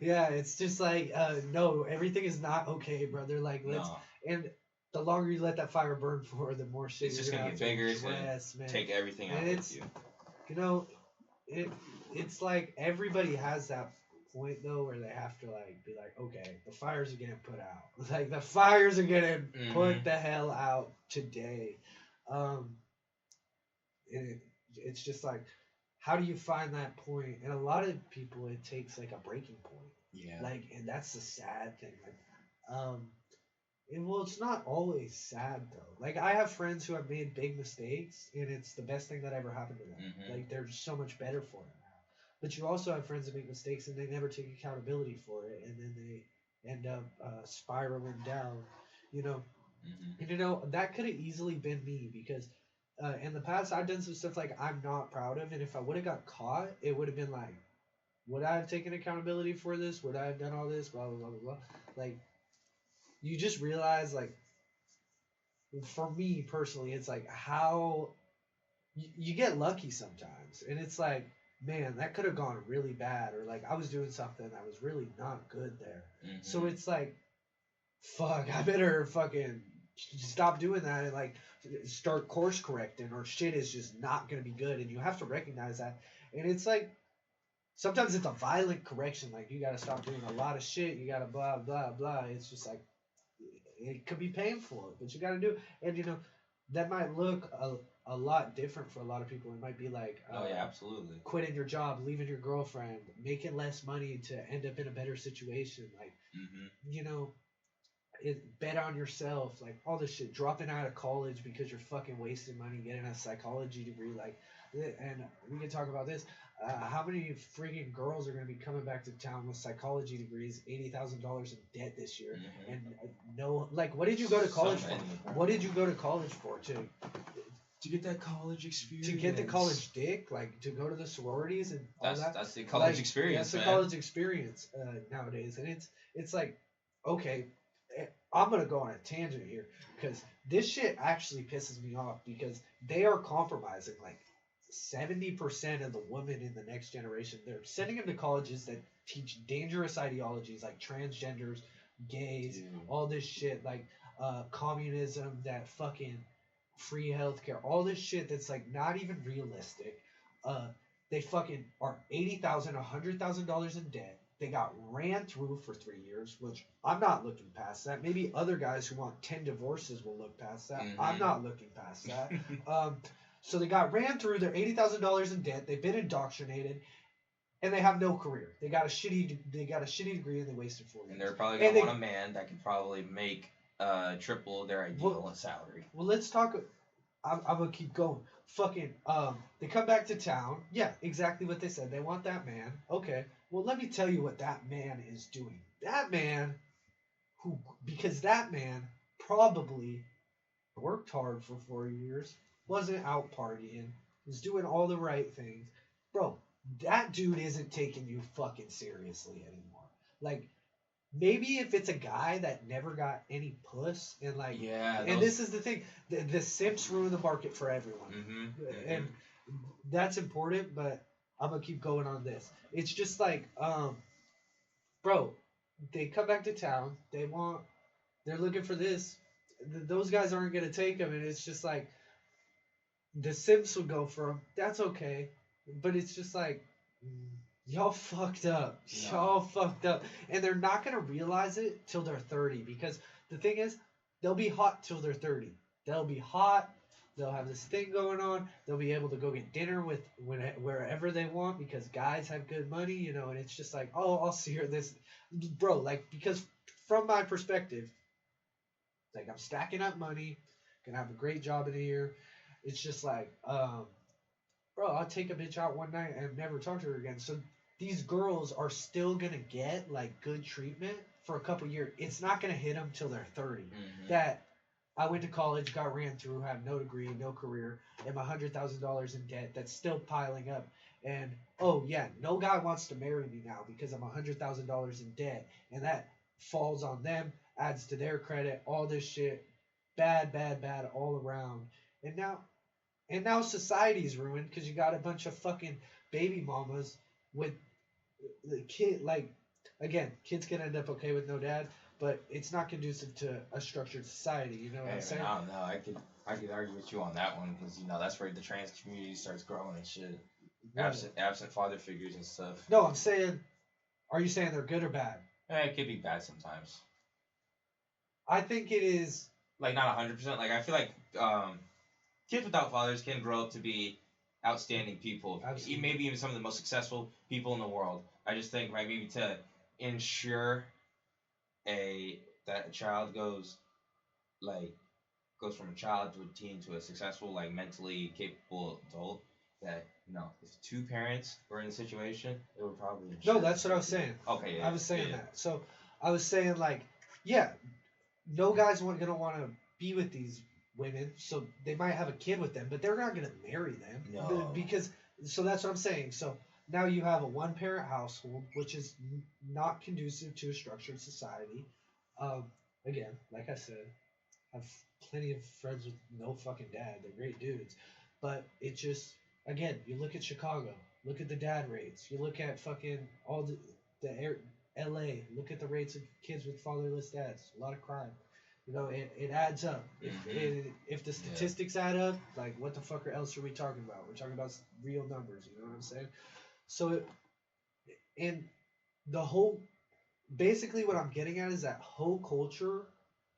Speaker 2: yeah.
Speaker 1: Yeah, it's just like, no, everything is not okay, brother. Like, let's.
Speaker 2: No,
Speaker 1: And the longer you let that fire burn for, the more shit
Speaker 2: it's
Speaker 1: you're
Speaker 2: just
Speaker 1: gonna
Speaker 2: gonna
Speaker 1: have
Speaker 2: get bigger.
Speaker 1: to
Speaker 2: It's gonna
Speaker 1: address, man.
Speaker 2: take everything out
Speaker 1: And
Speaker 2: with
Speaker 1: it's,
Speaker 2: you.
Speaker 1: you know, it's like everybody has that point though where they have to like be like, okay, the fires are getting put out. Like the fires are getting put the hell out today. Um, and it's just like, how do you find that point? And a lot of people, it takes like a breaking point.
Speaker 2: Yeah.
Speaker 1: Like, and that's the sad thing. Like, and well, it's not always sad though. Like, I have friends who have made big mistakes, and it's the best thing that ever happened to them. Like, they're so much better for it now. But you also have friends that make mistakes, and they never take accountability for it, and then they end up spiraling down. You know, and that could have easily been me because in the past I've done some stuff like I'm not proud of, and if I would have got caught, it would have been like, would I have taken accountability for this? Would I have done all this? Blah blah blah blah blah. Like, you just realize, like, for me personally, it's like how you get lucky sometimes, and it's like, man, that could have gone really bad, or like I was doing something that was really not good there. So it's like, fuck, I better fucking stop doing that and like start course correcting, or shit is just not gonna be good, and you have to recognize that. And it's like sometimes it's a violent correction, like you gotta stop doing a lot of shit, you gotta blah blah blah. It's just like it could be painful, but you gotta do it. And that might look a lot different for a lot of people. It might be like,
Speaker 2: oh yeah, absolutely,
Speaker 1: quitting your job, leaving your girlfriend, making less money to end up in a better situation, like bet on yourself, like all this shit, dropping out of college because you're fucking wasting money getting a psychology degree, like, and we can talk about this. How many freaking girls are going to be coming back to town with psychology degrees, $80,000 in debt this year, and no, like, what did you go to college for? What did you go to college for?
Speaker 2: To get that college experience.
Speaker 1: To get the college dick, like to go to the sororities and all that.
Speaker 2: That's the college
Speaker 1: like,
Speaker 2: experience.
Speaker 1: That's the college experience nowadays, and it's like, okay, I'm gonna go on a tangent here because this shit actually pisses me off because they are compromising like 70% of the women in the next generation. They're sending them to colleges that teach dangerous ideologies like transgenders, gays, all this shit, like communism, that fucking free healthcare, all this shit that's like not even realistic. They fucking are $80,000, $100,000 in debt. They got ran through for 3 years, which I'm not looking past that. Maybe other guys who want 10 divorces will look past that. I'm not looking past that. So they got ran through. They're $80,000 in debt. They've been indoctrinated, and they have no career. They got a shitty degree, and they wasted 4 years.
Speaker 2: And they're probably gonna want a man that can probably make triple their ideal salary.
Speaker 1: Well, let's talk. I'm gonna keep going. Fucking they come back to town. Yeah, exactly what they said. They want that man. Okay. Well, let me tell you what that man is doing. That man because that man probably worked hard for 4 years, wasn't out partying, was doing all the right things. Bro, that dude isn't taking you fucking seriously anymore. Like, maybe if it's a guy that never got any puss and like,
Speaker 2: Yeah,
Speaker 1: and this is the thing, the simps ruin the market for everyone. And that's important, but I'm gonna keep going on this. It's just like, bro, they come back to town, they're looking for this. Those guys aren't gonna take them, and it's just like the Sims would go for them. That's okay, but it's just like y'all fucked up.
Speaker 2: No.
Speaker 1: Y'all fucked up, and they're not gonna realize it till they're 30. Because the thing is, they'll be hot till they're 30. They'll be hot. They'll have this thing going on. They'll be able to go get dinner with wherever they want because guys have good money, you know. And it's just like, oh, I'll see her this, bro. Like, because from my perspective, like, I'm stacking up money, gonna have a great job in a year. It's just like, bro, I'll take a bitch out one night and never talk to her again. So these girls are still gonna get like good treatment for a couple years. It's not gonna hit them till they're 30. That I went to college, got ran through, have no degree, no career, am $100,000 in debt. That's still piling up. And oh yeah, no guy wants to marry me now because I'm $100,000 in debt, and that falls on them, adds to their credit, all this shit, bad, bad, bad all around. And now society's ruined because you got a bunch of fucking baby mamas with the kid. Like, again, kids can end up okay with no dad, but it's not conducive to a structured society. You know what I'm saying?
Speaker 2: I don't know. I could argue with you on that one because that's where the trans community starts growing and shit. Absent father figures and stuff.
Speaker 1: No, I'm saying, are you saying they're good or bad?
Speaker 2: It could be bad sometimes.
Speaker 1: I think it is.
Speaker 2: Like, not 100%. Like, I feel like kids without fathers can grow up to be outstanding people.
Speaker 1: Absolutely.
Speaker 2: Maybe even some of the most successful people in the world. I just think, right, maybe to ensure that a child goes from a child to a teen to a successful, like, mentally capable adult, that, if two parents were in a situation, it would probably...
Speaker 1: No, that's what I was saying.
Speaker 2: Okay, yeah.
Speaker 1: I was saying that. So, I was saying, like, yeah, no guy's going to want to be with these women, so they might have a kid with them, but they're not going to marry them.
Speaker 2: No.
Speaker 1: So that's what I'm saying. So, now you have a one-parent household, which is not conducive to a structured society. Again, like I said, I have plenty of friends with no fucking dad. They're great dudes. But it just, again, you look at Chicago, look at the dad rates. You look at fucking all the LA, look at the rates of kids with fatherless dads. A lot of crime. It adds up. If the statistics add up, like, what the fuck else are we talking about? We're talking about real numbers. You know what I'm saying? So, and the whole, basically what I'm getting at is that whole culture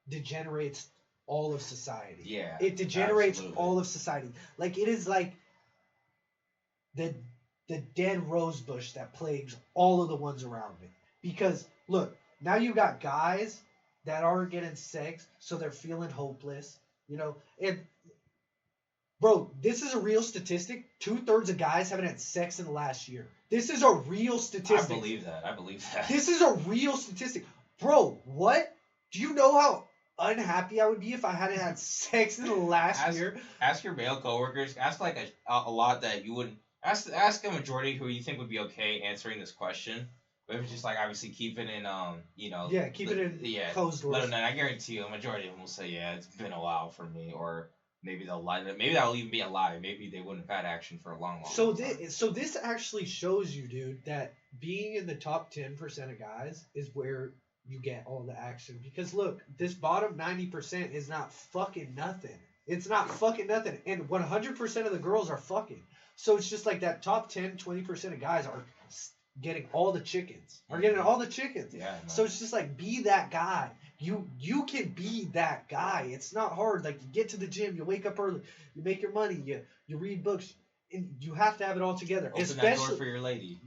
Speaker 1: degenerates all of society.
Speaker 2: Yeah.
Speaker 1: It degenerates
Speaker 2: absolutely.
Speaker 1: all of society. Like, it is like the dead rose bush that plagues all of the ones around it. Because, look, now you got guys that aren't getting sex, so they're feeling hopeless, and bro, this is a real statistic. 2/3 of guys haven't had sex in the last year. This is a real statistic.
Speaker 2: I believe that.
Speaker 1: This is a real statistic. Bro, what? Do you know how unhappy I would be if I hadn't had sex in the last year?
Speaker 2: Ask your male coworkers. Ask like a lot that you wouldn't. Ask a majority who you think would be okay answering this question. But if it's just like obviously keep it in
Speaker 1: Yeah, keep it in closed doors.
Speaker 2: Let them know. I guarantee you, a majority of them will say, yeah, it's been a while for me, or maybe they'll lie. Maybe that'll even be a lie. Maybe they wouldn't have had action for a long time.
Speaker 1: So this actually shows you, dude, that being in the top 10% of guys is where you get all the action. Because look, this bottom 90% is not fucking nothing. It's not fucking nothing. And 100% of the girls are fucking. So it's just like that top 10, 20% of guys are getting all the chickens.
Speaker 2: Yeah.
Speaker 1: So it's just like, be that guy. You can be that guy. It's not hard. Like, you get to the gym, you wake up early, you make your money, you read books, and you have to have it all together.
Speaker 2: Open that door for your lady,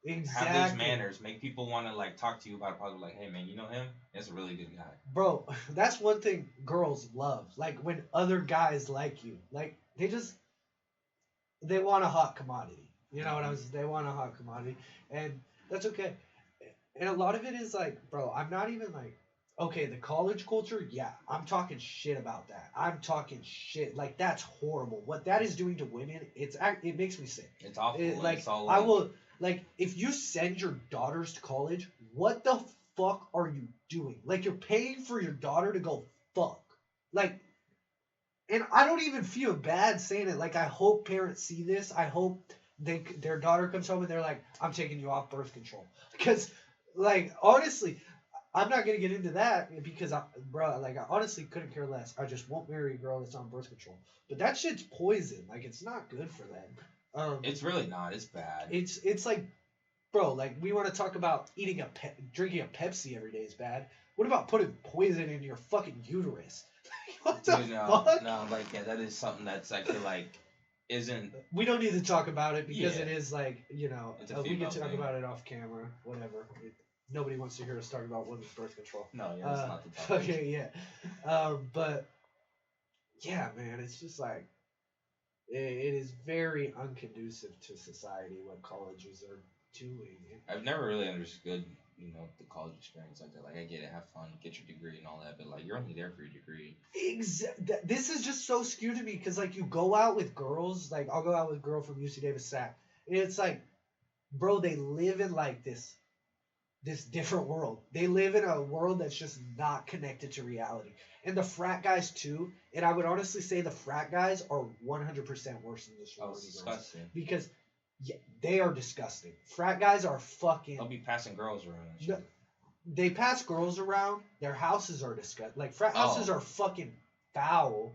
Speaker 2: Have those
Speaker 1: Exactly.
Speaker 2: manners. Make people want to like talk to you about it. Probably like, hey man, you know him? That's a really good guy.
Speaker 1: Bro, that's one thing girls love. Like when other guys like you. Like they want a hot commodity. You know what I
Speaker 2: Hmm.
Speaker 1: was? They want a hot commodity, and that's okay. And a lot of it is like, bro, I'm not even like, okay, the college culture, yeah, I'm talking shit about that. I'm talking shit like that's horrible. What that is doing to women, it makes me sick.
Speaker 2: It's awful. And
Speaker 1: Like
Speaker 2: it's all
Speaker 1: I
Speaker 2: like,
Speaker 1: will like if you send your daughters to college, what the fuck are you doing? Like you're paying for your daughter to go fuck. Like and I don't even feel bad saying it. Like I hope parents see this. I hope their daughter comes home and they're like, "I'm taking you off birth control," because like honestly, I'm not gonna get into that because bro, like I honestly couldn't care less. I just won't marry a girl that's on birth control. But that shit's poison. Like it's not good for them.
Speaker 2: it's really not. It's bad.
Speaker 1: It's like, bro, like we want to talk about drinking a Pepsi every day is bad. What about putting poison in your fucking uterus? What the
Speaker 2: Dude, no,
Speaker 1: fuck?
Speaker 2: no, like yeah, that is something that's I feel like isn't.
Speaker 1: We don't need to talk about it because
Speaker 2: Yeah,
Speaker 1: it is like
Speaker 2: it's a
Speaker 1: we can
Speaker 2: female
Speaker 1: talk
Speaker 2: thing.
Speaker 1: about it off camera, whatever. Nobody wants to hear us talk about women's birth control.
Speaker 2: No, yeah, that's not the topic.
Speaker 1: Okay, yeah, but yeah, man, it's just like it is very unconducive to society what colleges are doing.
Speaker 2: I've never really understood, the college experience like that. Like, I get it, have fun, get your degree and all that, but like, you're only there for your degree.
Speaker 1: This is just so skewed to me because like you go out with girls, like I'll go out with a girl from UC Davis SAC, and it's like, bro, they live in like this different world. They live in a world that's just not connected to reality. And the frat guys too. And I would honestly say the frat guys are 100% worse than the
Speaker 2: Oh,
Speaker 1: sorority
Speaker 2: it's
Speaker 1: girls
Speaker 2: disgusting.
Speaker 1: because yeah, they are disgusting. Frat guys are fucking.
Speaker 2: They'll be passing girls around and shit.
Speaker 1: They pass girls around. Their houses are disgusting. Like frat houses are fucking foul.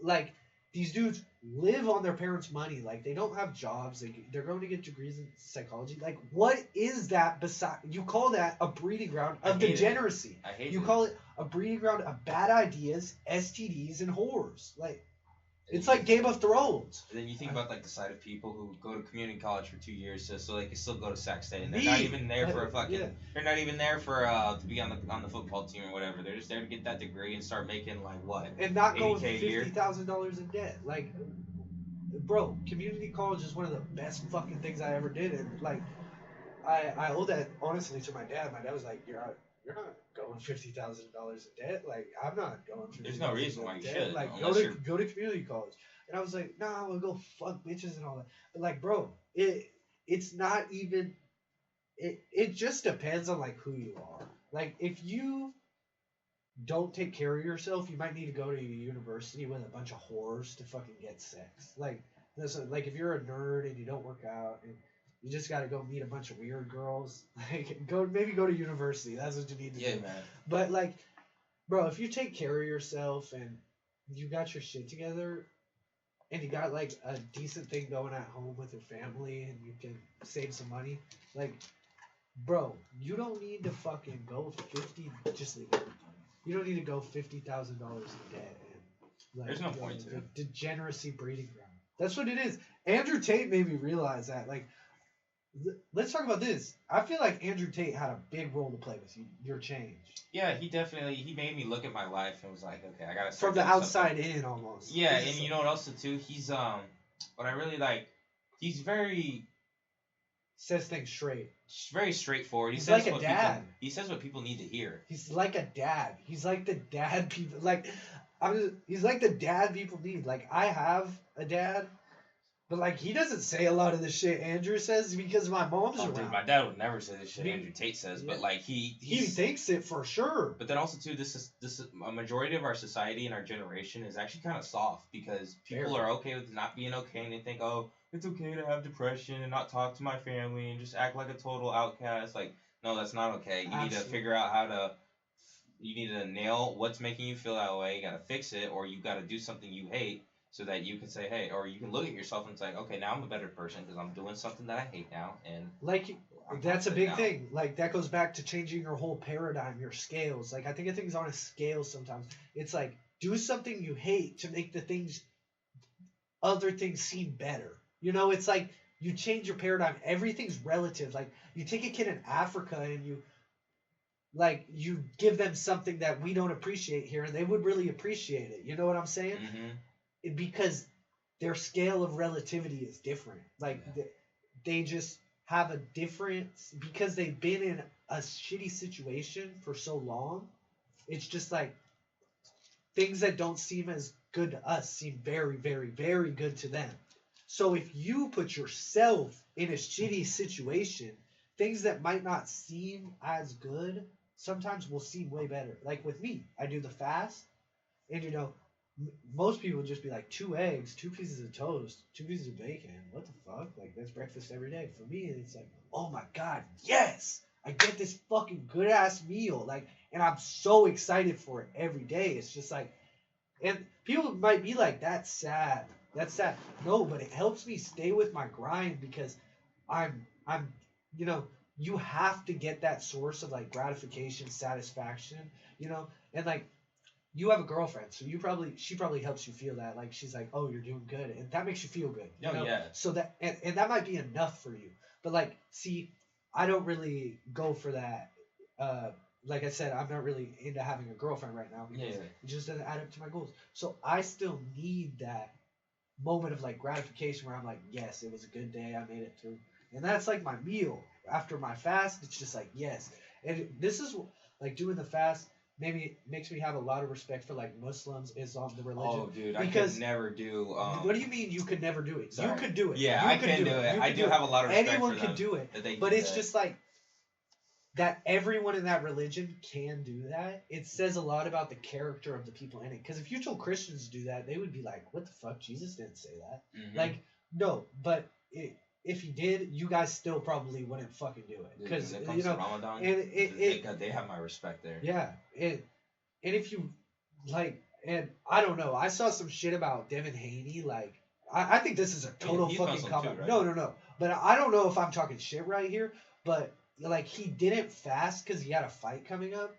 Speaker 1: Like these dudes live on their parents' money. Like they don't have jobs. They're going to get degrees in psychology. Like what is that? Beside you call that a breeding ground of degeneracy?
Speaker 2: I hate
Speaker 1: You
Speaker 2: it.
Speaker 1: call it a breeding ground of bad ideas, STDs, and whores. Like it's like Game of Thrones.
Speaker 2: And then you think about like the side of people who go to community college for 2 years so they can still go to Sac State, and they're not even there for a fucking.
Speaker 1: Yeah.
Speaker 2: They're not even there for to be on the football team or whatever. They're just there to get that degree and start making like what.
Speaker 1: And not go with
Speaker 2: $80K a year?
Speaker 1: $50,000 in debt. Like, bro, community college is one of the best fucking things I ever did, and like, I owe that honestly to my dad. My dad was like, you're not going $50,000 in debt. Like, I'm not going.
Speaker 2: There's no reason why you should.
Speaker 1: Like,
Speaker 2: Unless
Speaker 1: go to community college. And I was like, nah, I'm gonna go fuck bitches and all that. But like, bro, it's not even. It just depends on like who you are. Like, if you don't take care of yourself, you might need to go to a university with a bunch of whores to fucking get sex. Like, listen, like if you're a nerd and you don't work out and you just got to go meet a bunch of weird girls, like maybe go to university. That's what you need to do.
Speaker 2: Yeah, man.
Speaker 1: But like, bro, if you take care of yourself and you got your shit together and you got like a decent thing going at home with your family and you can save some money, like, bro, you don't need to fucking go 50. Just leave it. You don't need to go $50,000 in debt and like.
Speaker 2: There's no point to it.
Speaker 1: Degeneracy breeding ground. That's what it is. Andrew Tate made me realize that. Like, let's talk about this. I feel like Andrew Tate had a big role to play with your change.
Speaker 2: Yeah, he made me look at my life and was like, okay, I gotta start
Speaker 1: From the
Speaker 2: doing
Speaker 1: outside
Speaker 2: something.
Speaker 1: in, almost.
Speaker 2: Yeah, and you know what else too? He's what I really like. He's very
Speaker 1: says things straight.
Speaker 2: very straightforward.
Speaker 1: He's like a dad.
Speaker 2: He says what people need to hear.
Speaker 1: He's like a dad. He's like the dad people like. He's like the dad people need. Like I have a dad, but like he doesn't say a lot of the shit Andrew says because my mom's around.
Speaker 2: Dude, my dad would never say the shit Andrew Tate says, but like he
Speaker 1: thinks it for sure.
Speaker 2: But then also too, this is a majority of our society and our generation is actually kind of soft because people are okay with not being okay and they think, oh, it's okay to have depression and not talk to my family and just act like a total outcast. Like, no, that's not okay. You need to figure out how to. You need to nail what's making you feel that way. You gotta fix it, or you gotta do something you hate so that you can say, hey, or you can look at yourself and say, okay, now I'm a better person because I'm doing something that I hate now, and
Speaker 1: like that's a big thing. Like that goes back to changing your whole paradigm, your scales. Like I think of things on a scale sometimes. It's like do something you hate to make the other things seem better. You know, it's like You change your paradigm. Everything's relative. Like you take a kid in Africa and you give them something that we don't appreciate here, and they would really appreciate it. You know what I'm saying? Because their scale of relativity is different. Like they just have a difference because they've been in a shitty situation for so long. It's just like things that don't seem as good to us seem very, very, very good to them. So if you put yourself in a shitty situation, things that might not seem as good sometimes will seem way better. Like with me, I do the fast, and most people would just be like 2 eggs, 2 pieces of toast, 2 pieces of bacon. What the fuck? Like that's breakfast every day. For me, it's like, oh my god, yes, I get this fucking good ass meal. Like, and I'm so excited for it every day. It's just like, and people might be like, that's sad. That's sad. No, but it helps me stay with my grind because I'm you have to get that source of like gratification, satisfaction, and like you have a girlfriend, so she probably helps you feel that. Like she's like, oh, you're doing good, and that makes you feel good.
Speaker 2: Yeah.
Speaker 1: So that and that might be enough for you. But like, see, I don't really go for that. Like I said, I'm not really into having a girlfriend right now because it just doesn't add up to my goals. So I still need that moment of like gratification where I'm like, yes, it was a good day, I made it through, and that's like my meal after my fast. It's just like, yes, and this is like doing the fast. Maybe makes me have a lot of respect for like Muslims, Islam, the religion.
Speaker 2: Oh, dude, I could never do.
Speaker 1: What do you mean you could never do it?
Speaker 2: Sorry.
Speaker 1: You could do it.
Speaker 2: Yeah, I can do it. I do have a lot of respect
Speaker 1: Anyone
Speaker 2: for them.
Speaker 1: can do it,
Speaker 2: That
Speaker 1: but it's just like that. Everyone in that religion can do that. It says a lot about the character of the people in it. Because if you told Christians to do that, they would be like, "What the fuck? Jesus didn't say that." Like, no, but if he did, you guys still probably wouldn't fucking do it because
Speaker 2: to Ramadan, and they have my respect there.
Speaker 1: Yeah, and if you like, and I don't know, I saw some shit about Devin Haney. Like, I think this is a total fucking comment. Right? No, but I don't know if I'm talking shit right here. But like, he didn't fast because he had a fight coming up,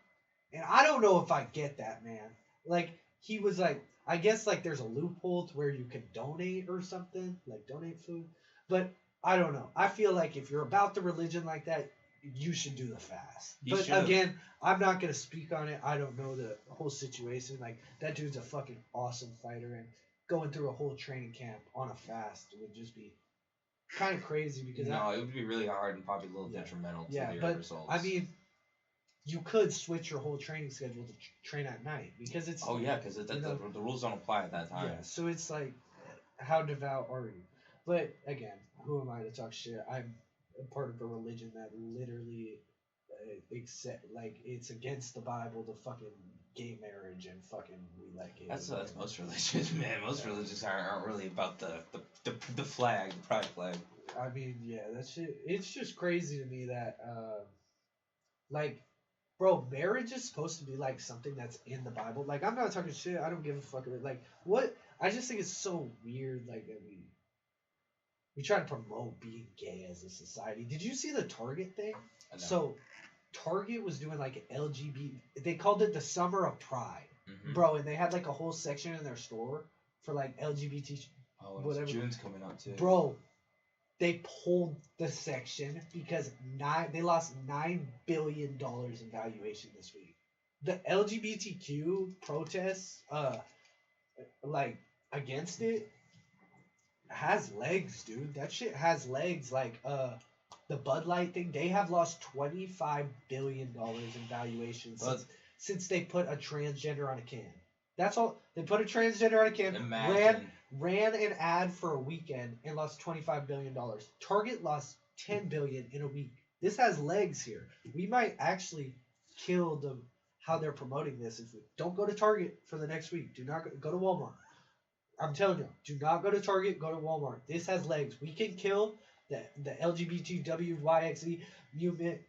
Speaker 1: and I don't know if I get that, man. Like, he was like, I guess like there's a loophole to where you can donate or something, like donate food, but I don't know. I feel like if you're about the religion like that, you should do the fast. Again, I'm not going to speak on it. I don't know the whole situation. Like, that dude's a fucking awesome fighter, and going through a whole training camp on a fast would just be kind of crazy because
Speaker 2: it would be really hard and probably a little detrimental to the results.
Speaker 1: I mean, you could switch your whole training schedule to train at night because it's
Speaker 2: because the rules don't apply at that time.
Speaker 1: Yeah, so it's like, how devout are you? But again, who am I to talk shit? I'm a part of a religion that literally it's against the Bible, the fucking gay marriage, and fucking we like it.
Speaker 2: That's most religions, man. Most religions aren't really about the flag, the pride flag.
Speaker 1: I mean, yeah, that shit. It's just crazy to me that like, bro, marriage is supposed to be like something that's in the Bible. Like, I'm not talking shit. I don't give a fuck about it. Like, what? I just think it's so weird, like, that we try to promote being gay as a society. Did you see the Target thing? So Target was doing like an LGBT. They called it the Summer of Pride, bro, and they had like a whole section in their store for like LGBT.
Speaker 2: Oh, whatever. June's coming up too,
Speaker 1: bro. They pulled the section because they lost $9 billion in valuation this week. The LGBTQ protests, like against it, has legs, dude. That shit has legs. Like the Bud Light thing, they have lost $25 billion in valuation since they put a transgender on a can. That's all. They put a transgender on a can. Ran an ad for a weekend and lost $25 billion. Target lost $10 billion in a week. This has legs here. We might actually kill how they're promoting this. If we don't go to Target for the next week, do not go to Walmart. I'm telling you, do not go to Target, go to Walmart. This has legs. We can kill the LGBTWYXE movement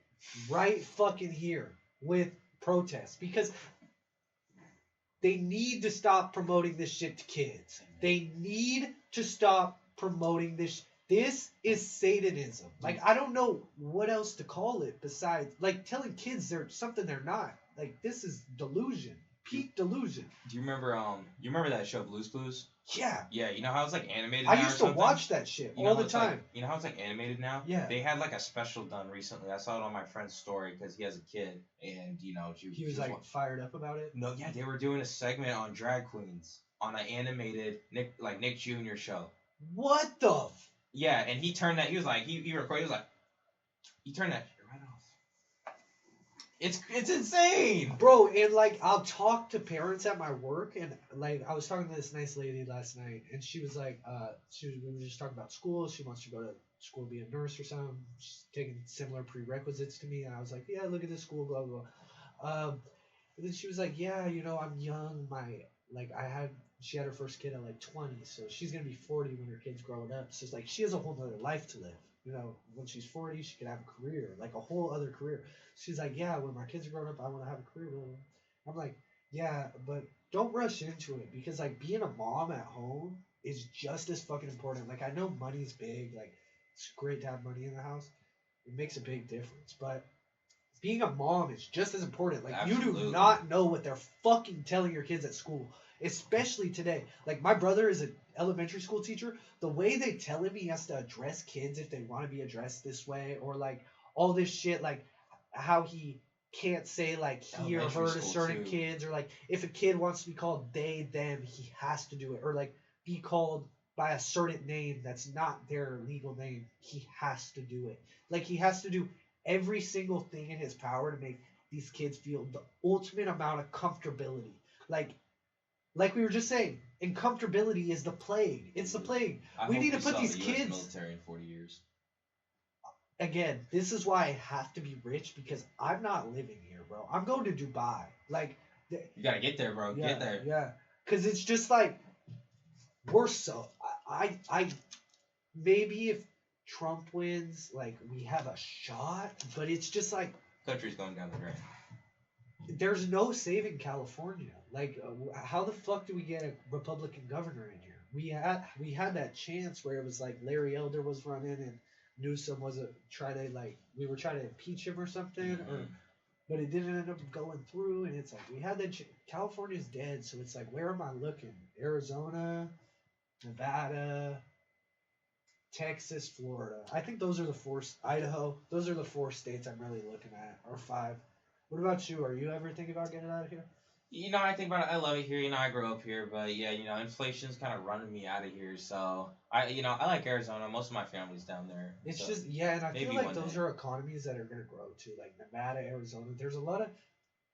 Speaker 1: right fucking here with protests because they need to stop promoting this shit to kids. They need to stop promoting this. This is Satanism. Like, I don't know what else to call it besides, like, telling kids they're something they're not. Like, this is delusion, peak delusion.
Speaker 2: Do you remember that show Blue's Clues?
Speaker 1: Yeah.
Speaker 2: Yeah, you know how it's like animated
Speaker 1: I
Speaker 2: now
Speaker 1: used
Speaker 2: or
Speaker 1: to
Speaker 2: something?
Speaker 1: watch that shit all the time.
Speaker 2: Like, you know how it's like animated now?
Speaker 1: Yeah.
Speaker 2: They had like a special done recently. I saw it on my friend's story because he has a kid, and
Speaker 1: he was like fired up about it.
Speaker 2: No, yeah, they were doing a segment on drag queens on an animated Nick Jr. show.
Speaker 1: What the?
Speaker 2: Yeah, and he turned that. He was like, he recorded. He was like, he turned that shit right off. It's insane,
Speaker 1: bro. And like, I'll talk to parents at my work, and like, I was talking to this nice lady last night, and she was like, we were just talking about school. She wants to go to school to be a nurse or something. She's taking similar prerequisites to me, and I was like, yeah, look at this school, blah blah blah. And then she was like, yeah, I'm young. She had her first kid at like 20, so she's gonna be 40 when her kid's growing up. So it's like she has a whole other life to live. When she's 40, she could have a career, like a whole other career. She's like, yeah, when my kids are growing up, I want to have a career. I'm like, yeah, but don't rush into it, because like being a mom at home is just as fucking important. Like, I know money's big, like it's great to have money in the house. It makes a big difference, but being a mom is just as important. Like,
Speaker 2: Absolutely.
Speaker 1: You do not know what they're fucking telling your kids at school, especially today. Like, my brother is an elementary school teacher. The way they tell him he has to address kids if they want to be addressed this way, or like all this shit, like how he can't say like he or her to certain kids, or like if a kid wants to be called they, them, he has to do it, or like be called by a certain name that's not their legal name, he has to do it. Like, he has to do every single thing in his power to make these kids feel the ultimate amount of comfortability. Like we were just saying, incomfortability is the plague. It's the plague. We need to put these kids.
Speaker 2: Military in 40 years.
Speaker 1: Again, this is why I have to be rich, because I'm not living here, bro. I'm going to Dubai. Like,
Speaker 2: you gotta get there, bro.
Speaker 1: Yeah,
Speaker 2: get there.
Speaker 1: Yeah, because it's just like we're so. I maybe if Trump wins, like, we have a shot, but it's just like
Speaker 2: country's going down the drain.
Speaker 1: There's no saving California. Like, how the fuck do we get a Republican governor in here? We had that chance where it was like Larry Elder was running and Newsom we were trying to impeach him or something, but it didn't end up going through. And it's like, we had that. California's dead, so it's like, where am I looking? Arizona, Nevada, Texas, Florida. I think those are the four. Idaho. Those are the 4 states I'm really looking at, or 5. What about you? Are you ever thinking about getting out of here?
Speaker 2: I think about it. I love it here. I grew up here, but yeah, inflation's kind of running me out of here. So I like Arizona. Most of my family's down there.
Speaker 1: It's just, and I feel like those are economies that are gonna grow too. Like Nevada, Arizona. There's a lot of,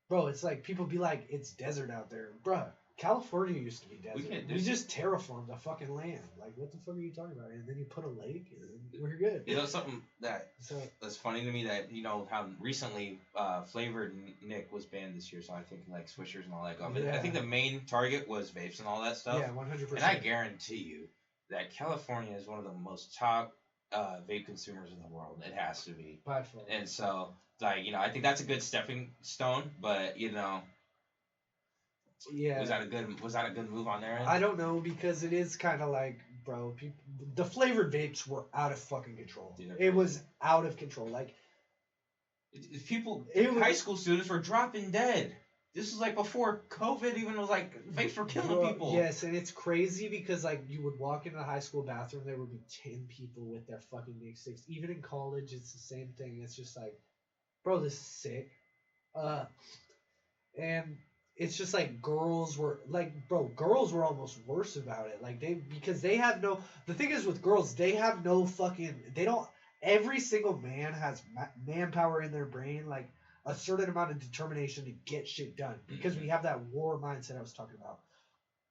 Speaker 1: bro. It's like people be like, it's desert out there, bro. California used to be desert. We just terraformed the fucking land. Like, what the fuck are you talking about? And then you put a lake, and we're good.
Speaker 2: Something that's funny to me, that how recently flavored Nick was banned this year. So I think like Swishers and all that. But I think the main target was vapes and all that stuff.
Speaker 1: Yeah, 100%.
Speaker 2: And I guarantee you that California is one of the most top vape consumers in the world. It has to be.
Speaker 1: By far.
Speaker 2: And so, like, I think that's a good stepping stone. But
Speaker 1: yeah.
Speaker 2: Was that a good move on their end?
Speaker 1: I don't know, because it is kind of like, bro, the flavored vapes were out of fucking control. Dude, it was out of control. Like,
Speaker 2: high school students were dropping dead. This was like before COVID even was like, vapes were killing people.
Speaker 1: Yes, and it's crazy because like you would walk into the high school bathroom, there would be 10 people with their fucking big sticks. Even in college, it's the same thing. It's just like, bro, this is sick. And it's just like girls were almost worse about it. Like, because they have no, the thing is with girls, they have no fucking, every single man has manpower in their brain, like a certain amount of determination to get shit done, because we have that war mindset I was talking about.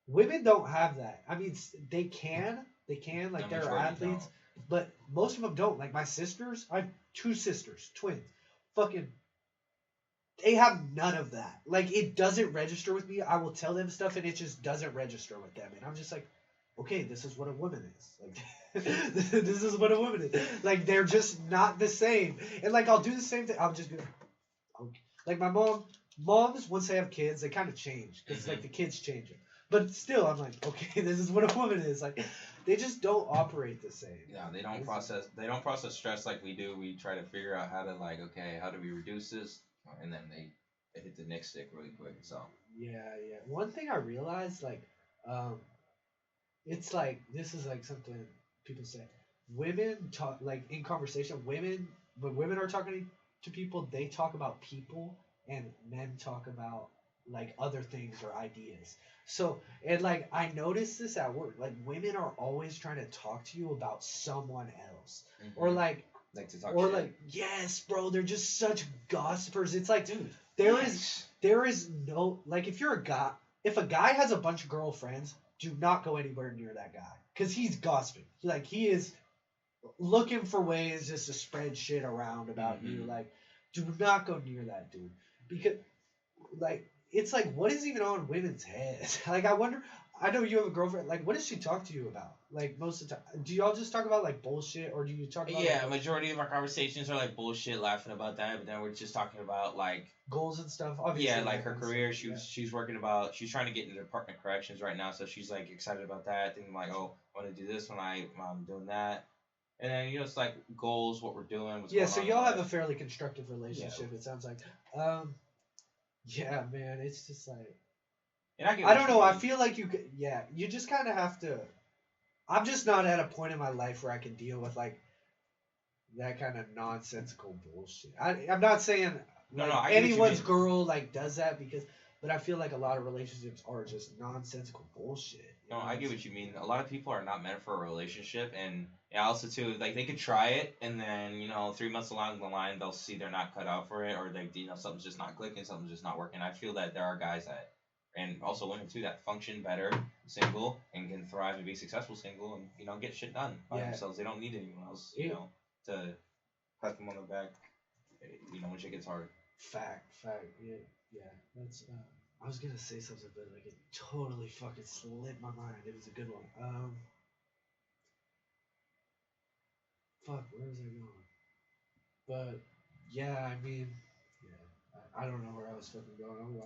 Speaker 1: Women don't have that. I mean, they can, like, they're athletes, but most of them don't. Like, my sisters, I have 2 sisters, twins, fucking, they have none of that. Like, it doesn't register with me. I will tell them stuff, and it just doesn't register with them. And I'm just like, okay, this is what a woman is. Like, this is what a woman is. Like, they're just not the same. And, like, I'll do the same thing. I'll just be like my moms, once they have kids, they kind of change. Because, like, the kids change it. But still, I'm like, okay, this is what a woman is. Like, they just don't operate the same.
Speaker 2: Yeah, they don't process stress like we do. We try to figure out how to, like, okay, how do we reduce this? And then they it hit the nitstick really quick. So
Speaker 1: Yeah, yeah. One thing I realized, like, um, it's like this is like something people say. Women talk like in conversation. Women when women are talking to people, they talk about people, and men talk about like other things or ideas. So and like I noticed this at work. Like women are always trying to talk to you about someone else, or
Speaker 2: like to talk
Speaker 1: or
Speaker 2: shit.
Speaker 1: like yes, bro. They're just such gossipers. It's like
Speaker 2: Dude,
Speaker 1: there is
Speaker 2: yes.
Speaker 1: there is no like if you're a guy, if a guy has a bunch of girlfriends, do not go anywhere near that guy because he's gossiping. Like he is looking for ways just to spread shit around about you. Like, do not go near that dude because like it's like what is even on women's heads? Like I wonder. I know you have a girlfriend. Like, what does she talk to you about? Like most of the time, do y'all just talk about like bullshit, or do you talk about
Speaker 2: Yeah,
Speaker 1: like,
Speaker 2: majority of our conversations are like bullshit, laughing about that, but then we're just talking about like
Speaker 1: goals and stuff? Obviously,
Speaker 2: yeah, like
Speaker 1: that
Speaker 2: her
Speaker 1: kind of
Speaker 2: career.
Speaker 1: stuff, yeah.
Speaker 2: She's she's trying to get into Department of Corrections right now, so she's like excited about that. Thinking like, oh, I want to do this when I'm doing that, and then it's like goals, what we're doing, what's
Speaker 1: Yeah,
Speaker 2: going
Speaker 1: so
Speaker 2: on in
Speaker 1: y'all have a
Speaker 2: life.
Speaker 1: fairly constructive relationship. It sounds like. Yeah, man, it's just like
Speaker 2: And I get
Speaker 1: I
Speaker 2: what
Speaker 1: don't
Speaker 2: you
Speaker 1: know. I
Speaker 2: mean.
Speaker 1: feel like you could. Yeah, you just kind of have to. I'm just not at a point in my life where I can deal with like that kind of nonsensical bullshit. I'm not saying
Speaker 2: No, no,
Speaker 1: like
Speaker 2: I get what you
Speaker 1: anyone's
Speaker 2: mean.
Speaker 1: girl like does that because, but I feel like a lot of relationships are just nonsensical bullshit. You
Speaker 2: No,
Speaker 1: know
Speaker 2: I
Speaker 1: what I'm
Speaker 2: get
Speaker 1: saying?
Speaker 2: what you mean. A lot of people are not meant for a relationship, and yeah, also too, like they could try it, and then 3 months along the line, they'll see they're not cut out for it, or they something's just not clicking, something's just not working. I feel that there are guys that, and also women too, that function better single and can thrive and be successful single, and get shit done by
Speaker 1: Yeah.
Speaker 2: themselves. They don't need anyone else, to pat them on the back, when shit gets hard.
Speaker 1: Fact. Yeah, yeah. That's. I was gonna say something, but like it totally fucking slipped my mind. It was a good one. Fuck, where was I going? But yeah, I mean, yeah, I don't know where I was fucking going.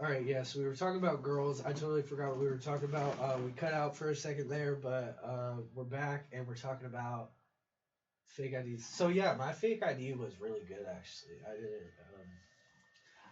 Speaker 1: All right, yeah. So we were talking about girls. I totally forgot what we were talking about. We cut out for a second there, but we're back and we're talking about fake IDs. So yeah, my fake ID was really good actually. I did it.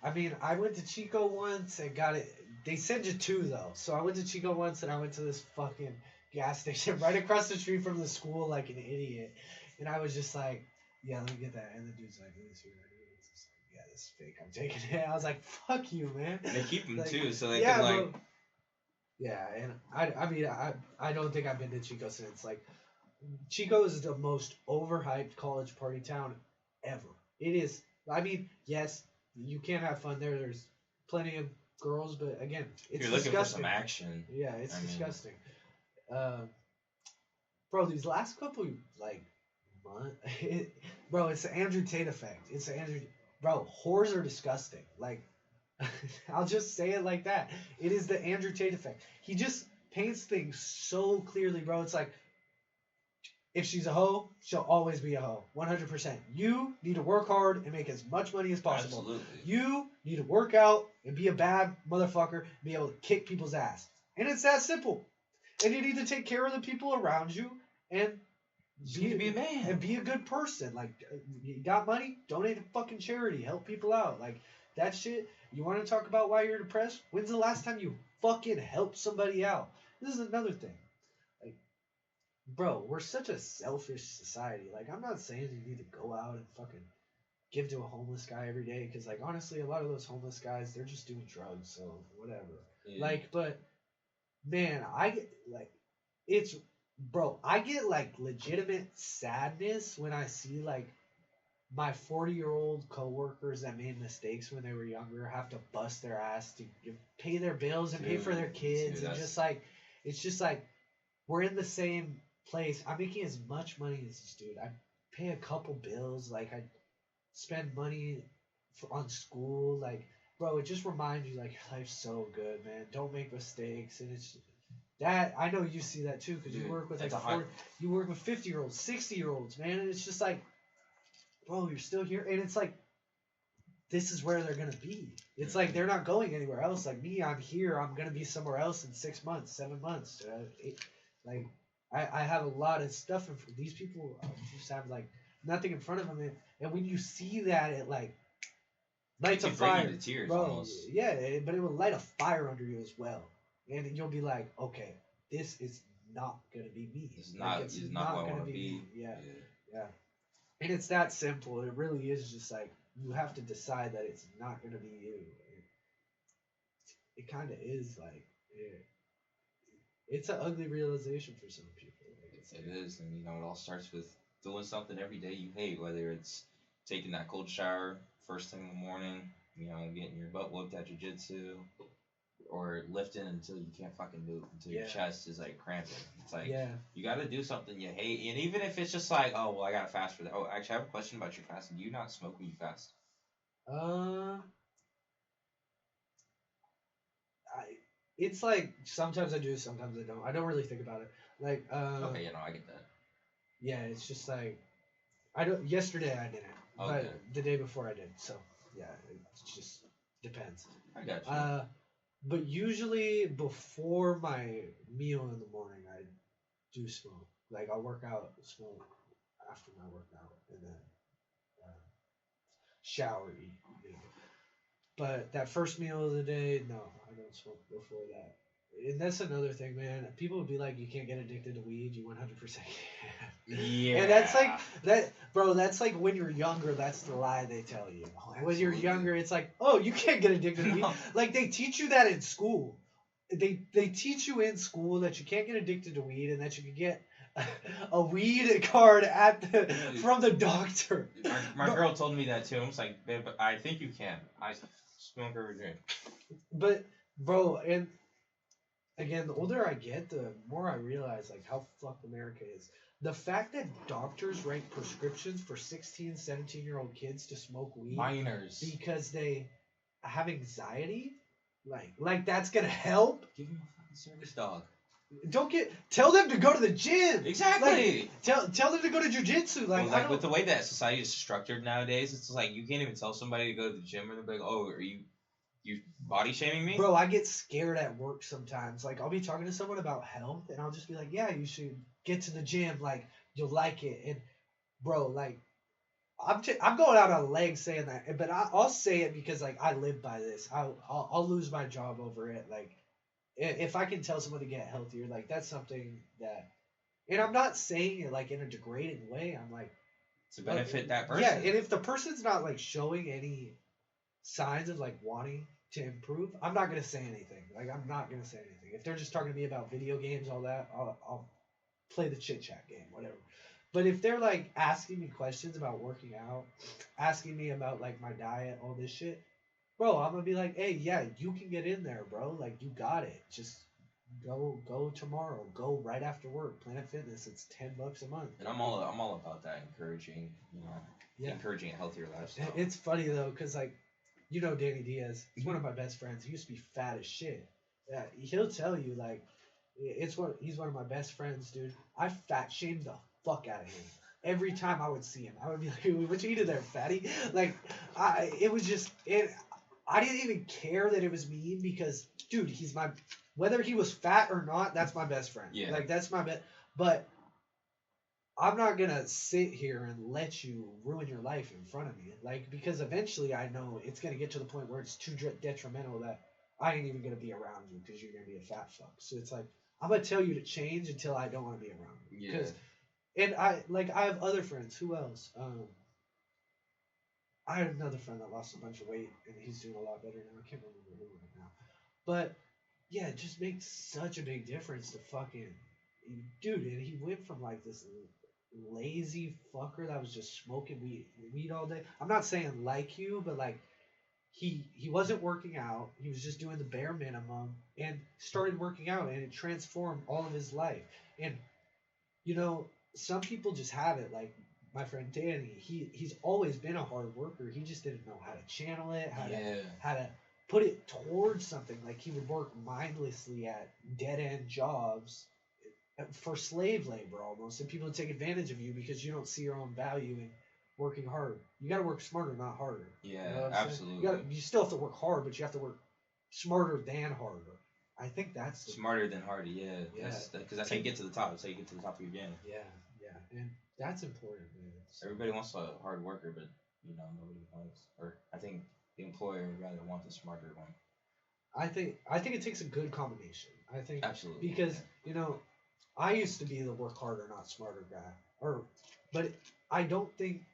Speaker 1: I mean, I went to Chico once and got it. They send you two though. So I went to Chico once and I went to this fucking gas station right across the street from the school like an idiot. And I was just like, yeah, let me get that. And the dude's like, let me see your ID. It's just like, yeah, this is fake. I'm taking it. I was like, fuck you, man.
Speaker 2: And they keep them
Speaker 1: Like,
Speaker 2: too, so they
Speaker 1: yeah,
Speaker 2: can like.
Speaker 1: bro. Yeah, and I mean, I don't think I've been to Chico since. Like, Chico is the most overhyped college party town ever. It is. I mean, yes, you can have fun there. There's plenty of girls, but again,
Speaker 2: If
Speaker 1: it's
Speaker 2: you're looking for
Speaker 1: disgusting.
Speaker 2: some action.
Speaker 1: Yeah, it's
Speaker 2: I mean,
Speaker 1: disgusting. Bro, these last couple like months, bro, it's the Andrew Tate effect. It's the Andrew, bro. Whores are disgusting. Like, I'll just say it like that. It is the Andrew Tate effect. He just paints things so clearly, bro. It's like if she's a hoe, she'll always be a hoe. 100%. You need to work hard and make as much money as possible.
Speaker 2: Absolutely.
Speaker 1: You need to work out and be a bad motherfucker and be able to kick people's ass. And it's that simple. And you need to take care of the people around you and
Speaker 2: be a man.
Speaker 1: And be a good person. Like, you got money? Donate to fucking charity. Help people out. Like, that shit. You want to talk about why you're depressed? When's the last time you fucking helped somebody out? This is another thing. Like, bro, we're such a selfish society. Like, I'm not saying you need to go out and fucking give to a homeless guy every day. Because, like, honestly, a lot of those homeless guys, they're just doing drugs. So, whatever.
Speaker 2: Yeah.
Speaker 1: Like, but, man, I get, like, it's, bro, I get, like, legitimate sadness when I see, like, my 40-year-old coworkers that made mistakes when they were younger have to bust their ass to pay their bills and pay for their kids. And just, like, it's just, like, we're in the same place. I'm making as much money as this dude. I pay a couple bills. Like, I spend money on school. Like, bro, it just reminds you, like, your life's so good, man. Don't make mistakes. And it's that, I know you see that too, because you work with, like, you work with 50-year-olds, 60-year-olds, man. And it's just like, bro, you're still here. And it's like, this is where they're going to be. It's like, they're not going anywhere else. Like me, I'm here. I'm going to be somewhere else in 6 months, 7 months. Like, I have a lot of stuff. These people just have, like, nothing in front of them. And when you see that, it, like,
Speaker 2: It
Speaker 1: lights a
Speaker 2: could bring you
Speaker 1: fire,
Speaker 2: to tears
Speaker 1: bro.
Speaker 2: almost.
Speaker 1: Yeah, but it will light a fire under you as well, and you'll be like, okay, this is not gonna be me.
Speaker 2: It's
Speaker 1: Like
Speaker 2: not.
Speaker 1: it's
Speaker 2: It's not who
Speaker 1: not
Speaker 2: I
Speaker 1: gonna
Speaker 2: want to
Speaker 1: be me.
Speaker 2: be.
Speaker 1: Yeah,
Speaker 2: Yeah.
Speaker 1: yeah. And it's that simple. It really is just like you have to decide that it's not gonna be you. It kind of is like it's an ugly realization for some people. Like
Speaker 2: It is, and it all starts with doing something every day you hate, whether it's taking that cold shower first thing in the morning, getting your butt whooped at jujitsu, or lifting until you can't fucking move, until your chest is like cramping. It's like you got to do something you hate, and even if it's just like, oh well, I gotta fast for that. Oh, actually, I have a question about your fasting. Do you not smoke when you fast?
Speaker 1: I it's like sometimes I do, sometimes I don't. I don't really think about it. Like
Speaker 2: Okay, I get that.
Speaker 1: yeah, it's just like I don't. Yesterday I didn't,
Speaker 2: Okay.
Speaker 1: but the day before I did. So yeah, it just depends.
Speaker 2: I got you.
Speaker 1: But usually before my meal in the morning, I do smoke. Like I'll work out, smoke after my workout, and then shower, eat. You know. But that first meal of the day, no, I don't smoke before that. And that's another thing, man. People would be like, "You can't get addicted to weed." You 100% can.
Speaker 2: Yeah.
Speaker 1: And that's like that, bro. That's like when you're younger. That's the lie they tell you. When you're younger, it's like, "Oh, you can't get addicted to weed." Like they teach you that in school. They teach you in school that you can't get addicted to weed and that you can get a weed card from the doctor.
Speaker 2: My girl told me that too. I was like, babe, I think you can. I smoke every day.
Speaker 1: But bro, and again, the older I get, the more I realize like how fucked America is. The fact that doctors write prescriptions for 16, 17-year-old kids to smoke weed
Speaker 2: Minors.
Speaker 1: because they have anxiety, like that's gonna help.
Speaker 2: Give him a fucking service dog.
Speaker 1: Tell them to go to the gym.
Speaker 2: Exactly.
Speaker 1: Like, tell them to go to jujitsu. Like,
Speaker 2: with the way that society is structured nowadays, it's like you can't even tell somebody to go to the gym, or they're like, "Oh, are you body shaming me?"
Speaker 1: Bro, I get scared at work sometimes. Like I'll be talking to someone about health, and I'll just be like, "Yeah, you should get to the gym. Like you'll like it." And bro, like I'm going out on a leg saying that, but I'll say it because like I live by this. I'll lose my job over it. Like if I can tell someone to get healthier, like that's something that, and I'm not saying it like in a degrading way. I'm like
Speaker 2: to benefit that person.
Speaker 1: Yeah, and if the person's not like showing any signs of like wanting to improve, I'm not gonna say anything. Like I'm not gonna say anything. If they're just talking to me about video games, all that, I'll play the chit chat game, whatever. But if they're like asking me questions about working out, asking me about like my diet, all this shit, bro, I'm gonna be like, hey, yeah, you can get in there, bro. Like you got it. Just go tomorrow. Go right after work. Planet Fitness. It's $10 a month.
Speaker 2: And I'm all about that, encouraging, encouraging a healthier lifestyle.
Speaker 1: It's funny though, cause like, Danny Diaz. He's one of my best friends. He used to be fat as shit. Yeah, he'll tell you like, he's one of my best friends, dude. I fat shamed the fuck out of him. Every time I would see him, I would be like, "What you eating there, fatty?" Like, it was just it. I didn't even care that it was mean because, dude, whether he was fat or not, that's my best friend.
Speaker 2: Yeah.
Speaker 1: Like that's my best. But I'm not gonna sit here and let you ruin your life in front of me. Like because eventually I know it's gonna get to the point where it's too detrimental that I ain't even gonna be around you because you're gonna be a fat fuck. So it's like I'm gonna tell you to change until I don't want to be around you.
Speaker 2: Yeah.
Speaker 1: And I have other friends. Who else? I had another friend that lost a bunch of weight and he's doing a lot better now. I can't remember who right now. But yeah, it just makes such a big difference to fucking dude. And he went from like this lazy fucker that was just smoking weed all day. I'm not saying like you, but like he wasn't working out. He was just doing the bare minimum and started working out, and it transformed all of his life. And some people just have it. Like my friend Danny, he's always been a hard worker. He just didn't know how to channel it, how to put it towards something. Like he would work mindlessly at dead end jobs for slave labor almost, and people would take advantage of you because you don't see your own value in working hard. You got to work smarter, not harder.
Speaker 2: Yeah, absolutely.
Speaker 1: You still have to work hard, but you have to work smarter than harder. I think that's
Speaker 2: smarter than harder. Yeah, because that's how you get to the top. That's how you get to the top of your game.
Speaker 1: Yeah, and that's important, man.
Speaker 2: Everybody wants a hard worker, but nobody wants. Or I think the employer would rather want the smarter one.
Speaker 1: I think it takes a good combination. I think
Speaker 2: Absolutely.
Speaker 1: because
Speaker 2: Yeah.
Speaker 1: I used to be the work harder, not smarter guy, but I don't think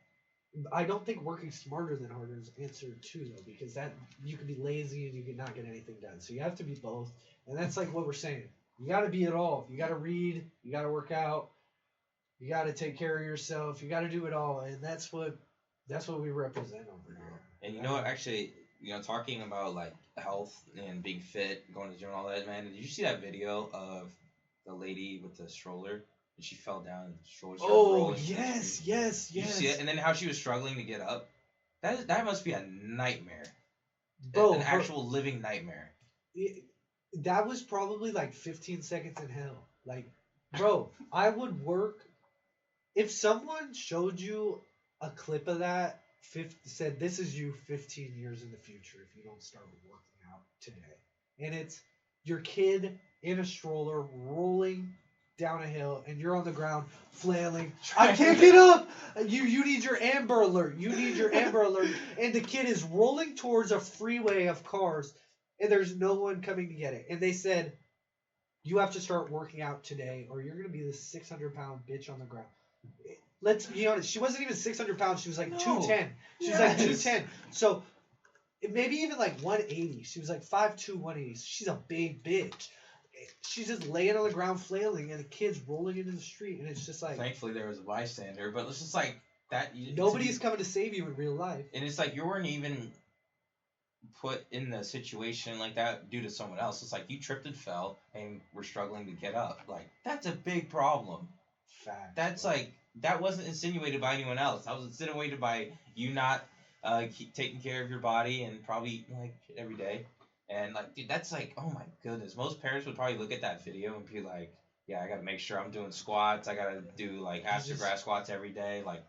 Speaker 1: working smarter than harder is answer two though, because that you can be lazy and you can not get anything done. So you have to be both, and that's like what we're saying. You got to be it all. You got to read. You got to work out. You got to take care of yourself. You got to do it all, and that's what we represent over here.
Speaker 2: And you know what? Actually, talking about like health and being fit, going to the gym and all that, man. Did you see that video of the lady with the stroller? And she fell down and the stroller started
Speaker 1: Oh
Speaker 2: rolling.
Speaker 1: yes, yes,
Speaker 2: Did you
Speaker 1: yes.
Speaker 2: see it? And then how she was struggling to get up. That must be a nightmare.
Speaker 1: Bro,
Speaker 2: An actual living nightmare.
Speaker 1: that was probably like 15 seconds in hell. Like, bro, I would work if someone showed you a clip of that, said this is you 15 years in the future if you don't start working out today, and it's your kid in a stroller rolling down a hill, and you're on the ground flailing. I can't get up. You need your Amber Alert. You need your Amber Alert, and the kid is rolling towards a freeway of cars, and there's no one coming to get it. And they said you have to start working out today, or you're gonna be this 600-pound bitch on the ground. Let's be honest. She wasn't even 600 pounds. She was like 210. She was like 210. So maybe even like 180. She was like 5'2", 180. She's a big bitch. She's just laying on the ground flailing, and the kid's rolling into the street, and it's just like.
Speaker 2: Thankfully, there was a bystander, but it's just like that.
Speaker 1: Nobody's coming to save you in real life.
Speaker 2: And it's like you weren't even put in the situation like that due to someone else. It's like you tripped and fell, and were struggling to get up. Like that's a big problem.
Speaker 1: Fact.
Speaker 2: That's like that wasn't insinuated by anyone else. That was insinuated by you not keep taking care of your body and probably eating like shit every day. And like, dude, that's like, oh my goodness. Most parents would probably look at that video and be like, yeah, I gotta make sure I'm doing squats. I gotta do like abs to grass squats every day. Like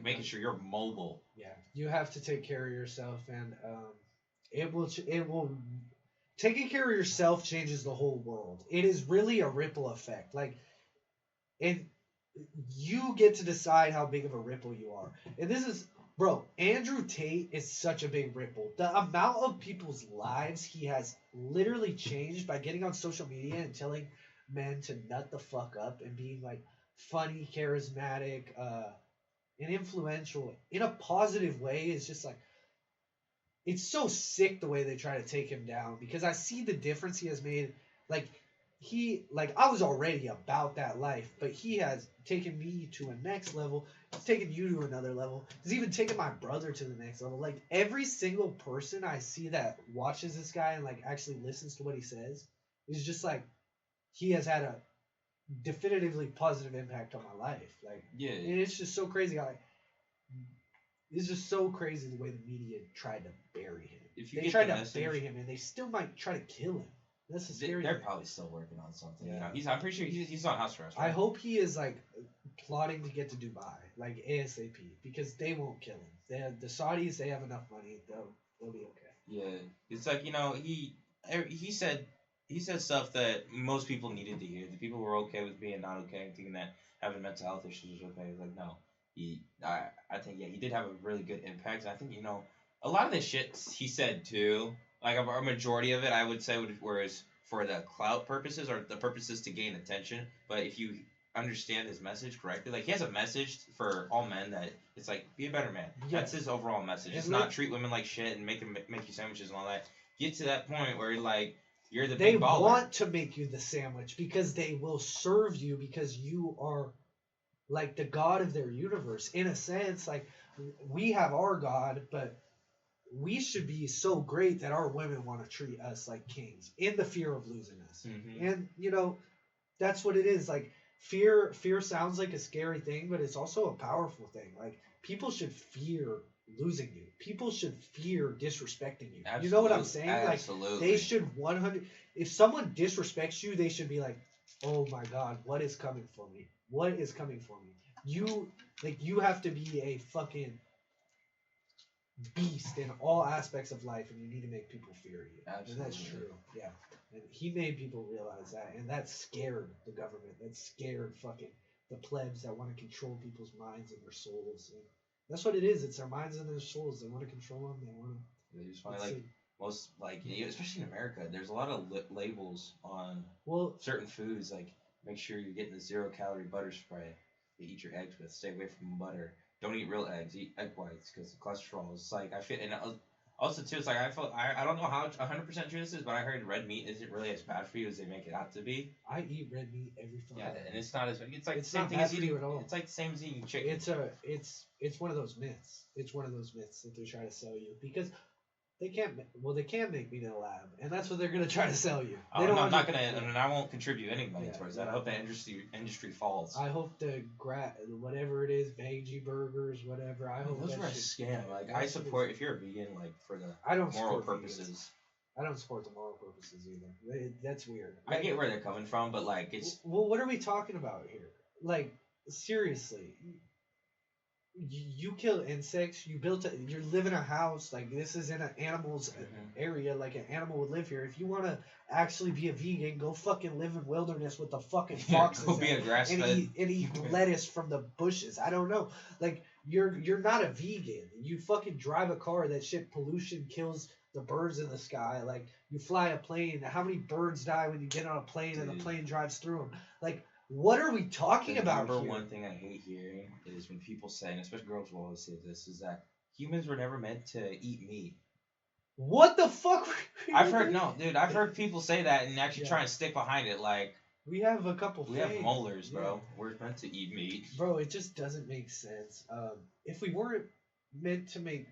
Speaker 2: making sure you're mobile.
Speaker 1: Yeah, you have to take care of yourself, and it will. Taking care of yourself changes the whole world. It is really a ripple effect. Like, and you get to decide how big of a ripple you are. And this is, bro, Andrew Tate is such a big ripple. The amount of people's lives he has literally changed by getting on social media and telling men to nut the fuck up and being like funny, charismatic, and influential in a positive way is just like, it's so sick the way they try to take him down, because I see the difference he has made. I was already about that life, but he has taken me to a next level. He's taken you to another level. He's even taken my brother to the next level. Like, every single person I see that watches this guy and like actually listens to what he says is just like, he has had a definitively positive impact on my life. Like,
Speaker 2: yeah,
Speaker 1: and it's just so crazy. It's just so crazy the way the media tried to bury him. They tried to bury him, and they still might try to kill him. That's the scary.
Speaker 2: They're probably still working on something. Yeah. I'm pretty sure he's on house arrest. Right?
Speaker 1: I hope he is like plotting to get to Dubai, like ASAP, because they won't kill him. The Saudis, they have enough money. They'll be okay.
Speaker 2: Yeah, it's like he said stuff that most people needed to hear. The people were okay with being not okay, thinking that having mental health issues was okay. It's like no, I think he did have a really good impact. And I think a lot of the shit he said too. Like a majority of it, I would say, was for the clout purposes or the purposes to gain attention. But if you understand his message correctly, like he has a message for all men that it's like be a better man. Yeah. That's his overall message. It's not treat women like shit and make you sandwiches and all that. Get to that point where like you're the big baller.
Speaker 1: They want to make you the sandwich because they will serve you because you are like the god of their universe in a sense. Like we have our god, but we should be so great that our women want to treat us like kings in the fear of losing us. Mm-hmm. And that's what it is. Like fear sounds like a scary thing, but it's also a powerful thing. Like people should fear losing you. People should fear disrespecting you.
Speaker 2: Absolutely.
Speaker 1: You know what I'm saying?
Speaker 2: Absolutely.
Speaker 1: Like they should 100. If someone disrespects you, they should be like, "Oh my God, what is coming for me? What is coming for me?" You have to be a fucking beast in all aspects of life, and you need to make people fear you.
Speaker 2: Absolutely.
Speaker 1: And that's true. Yeah. And he made people realize that, and that scared the government. That scared fucking the plebs that want to control people's minds and their souls. And that's what it is. It's their minds and their souls. They want to control them.
Speaker 2: They just find
Speaker 1: It's
Speaker 2: like most like especially in America, there's a lot of labels on
Speaker 1: well,
Speaker 2: certain foods like make sure you're getting the 0-calorie butter spray to eat your eggs with. Stay away from butter. Don't eat real eggs. Eat egg whites because the cholesterol is like I feel and also too it's like I don't know how 100% true this is, but I heard red meat isn't really as bad for you as they make it out to be.
Speaker 1: I eat red meat every fucking day.
Speaker 2: And it's not as it's like
Speaker 1: It's
Speaker 2: the same
Speaker 1: not
Speaker 2: thing
Speaker 1: bad
Speaker 2: as
Speaker 1: for you
Speaker 2: eating
Speaker 1: at all.
Speaker 2: it's like the same as eating chicken.
Speaker 1: It's one of those myths. It's one of those myths that they're trying to sell you because they can't. Well, they can make meat in a lab, and that's what they're gonna try to sell you. They don't
Speaker 2: I'm not
Speaker 1: under-
Speaker 2: gonna, and I won't contribute any money
Speaker 1: Yeah,
Speaker 2: towards that.
Speaker 1: yeah.
Speaker 2: I hope that industry falls.
Speaker 1: I hope the whatever it is, veggie burgers, whatever. I hope
Speaker 2: those
Speaker 1: that
Speaker 2: were a
Speaker 1: shit-
Speaker 2: scam. Like
Speaker 1: that
Speaker 2: I
Speaker 1: shit
Speaker 2: support
Speaker 1: is-
Speaker 2: if you're a vegan, like for the
Speaker 1: I don't
Speaker 2: moral
Speaker 1: support
Speaker 2: purposes.
Speaker 1: vegans. I don't support the moral purposes either. That's weird.
Speaker 2: I get where they're coming from, but like it's
Speaker 1: Well, what are we talking about here? Like seriously, you kill insects. You live in a house. Like this is in an animal's area. Like an animal would live here. If you want to actually be a vegan, go fucking live in wilderness with the fucking foxes
Speaker 2: go be a grass
Speaker 1: and
Speaker 2: fed.
Speaker 1: eat lettuce from the bushes. I don't know. Like you're not a vegan. You fucking drive a car. That shit pollution kills the birds in the sky. Like you fly a plane. How many birds die when you get on a plane and the plane drives through them? Like what are we talking about
Speaker 2: Number
Speaker 1: here?
Speaker 2: one thing I hate hearing is when people say, and especially girls will always say this, is that humans were never meant to eat meat.
Speaker 1: What the fuck?
Speaker 2: I've heard people say that and actually try and stick behind it. Like
Speaker 1: we have a couple.
Speaker 2: We have molars, bro. We're meant to eat meat,
Speaker 1: bro. It just doesn't make sense. If we weren't meant to eat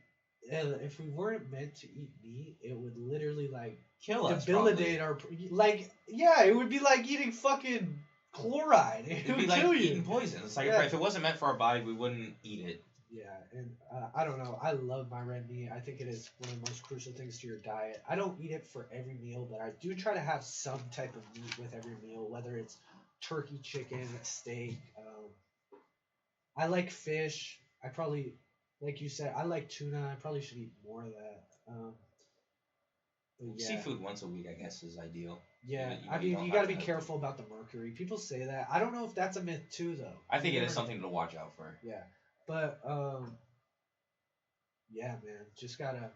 Speaker 1: meat, it would literally like
Speaker 2: kill us,
Speaker 1: debilitate our it would be like eating fucking chloride. It would
Speaker 2: like
Speaker 1: kill you.
Speaker 2: Eating poison. It's like if it wasn't meant for our body, we wouldn't eat it.
Speaker 1: Yeah, and I don't know. I love my red meat. I think it is one of the most crucial things to your diet. I don't eat it for every meal, but I do try to have some type of meat with every meal, whether it's turkey, chicken, steak. I like fish. I probably, like you said, I like tuna. I probably should eat more of that.
Speaker 2: Seafood once a week, I guess, is ideal.
Speaker 1: Yeah, you got to be careful about the mercury. People say that. I don't know if that's a myth too, though.
Speaker 2: I think it is something to watch out for.
Speaker 1: Yeah, but yeah, man, just gotta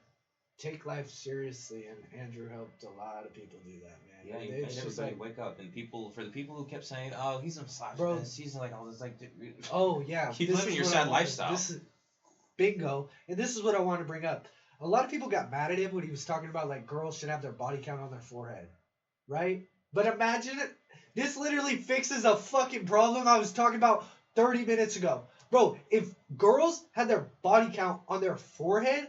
Speaker 1: take life seriously, and Andrew helped a lot of people do that, man.
Speaker 2: Yeah, he made everybody wake up, and for the people who kept saying, "Oh, he's a misogynist,"
Speaker 1: bro,
Speaker 2: he's like all this, like,
Speaker 1: oh yeah,
Speaker 2: keep living your sad lifestyle.
Speaker 1: This is bingo, and this is what I want to bring up. A lot of people got mad at him when he was talking about like girls should have their body count on their forehead, right? But imagine it. This literally fixes a fucking problem I was talking about 30 minutes ago. Bro, if girls had their body count on their forehead,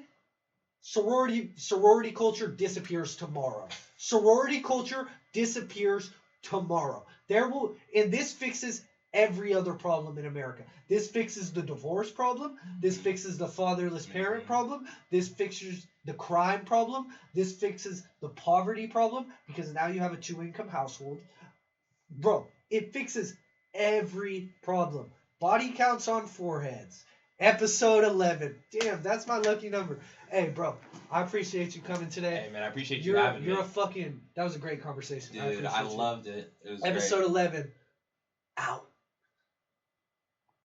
Speaker 1: sorority culture disappears tomorrow. Sorority culture disappears tomorrow. And this fixes every other problem in America. This fixes the divorce problem. This fixes the fatherless parent problem. This fixes the crime problem. This fixes the poverty problem because now you have a 2-income household. Bro, it fixes every problem. Body counts on foreheads. Episode 11. Damn, that's my lucky number. Hey, bro, I appreciate you coming today.
Speaker 2: Hey, man, I appreciate you having me.
Speaker 1: That was a great conversation.
Speaker 2: Dude, I loved it. It was
Speaker 1: Episode 11. Out.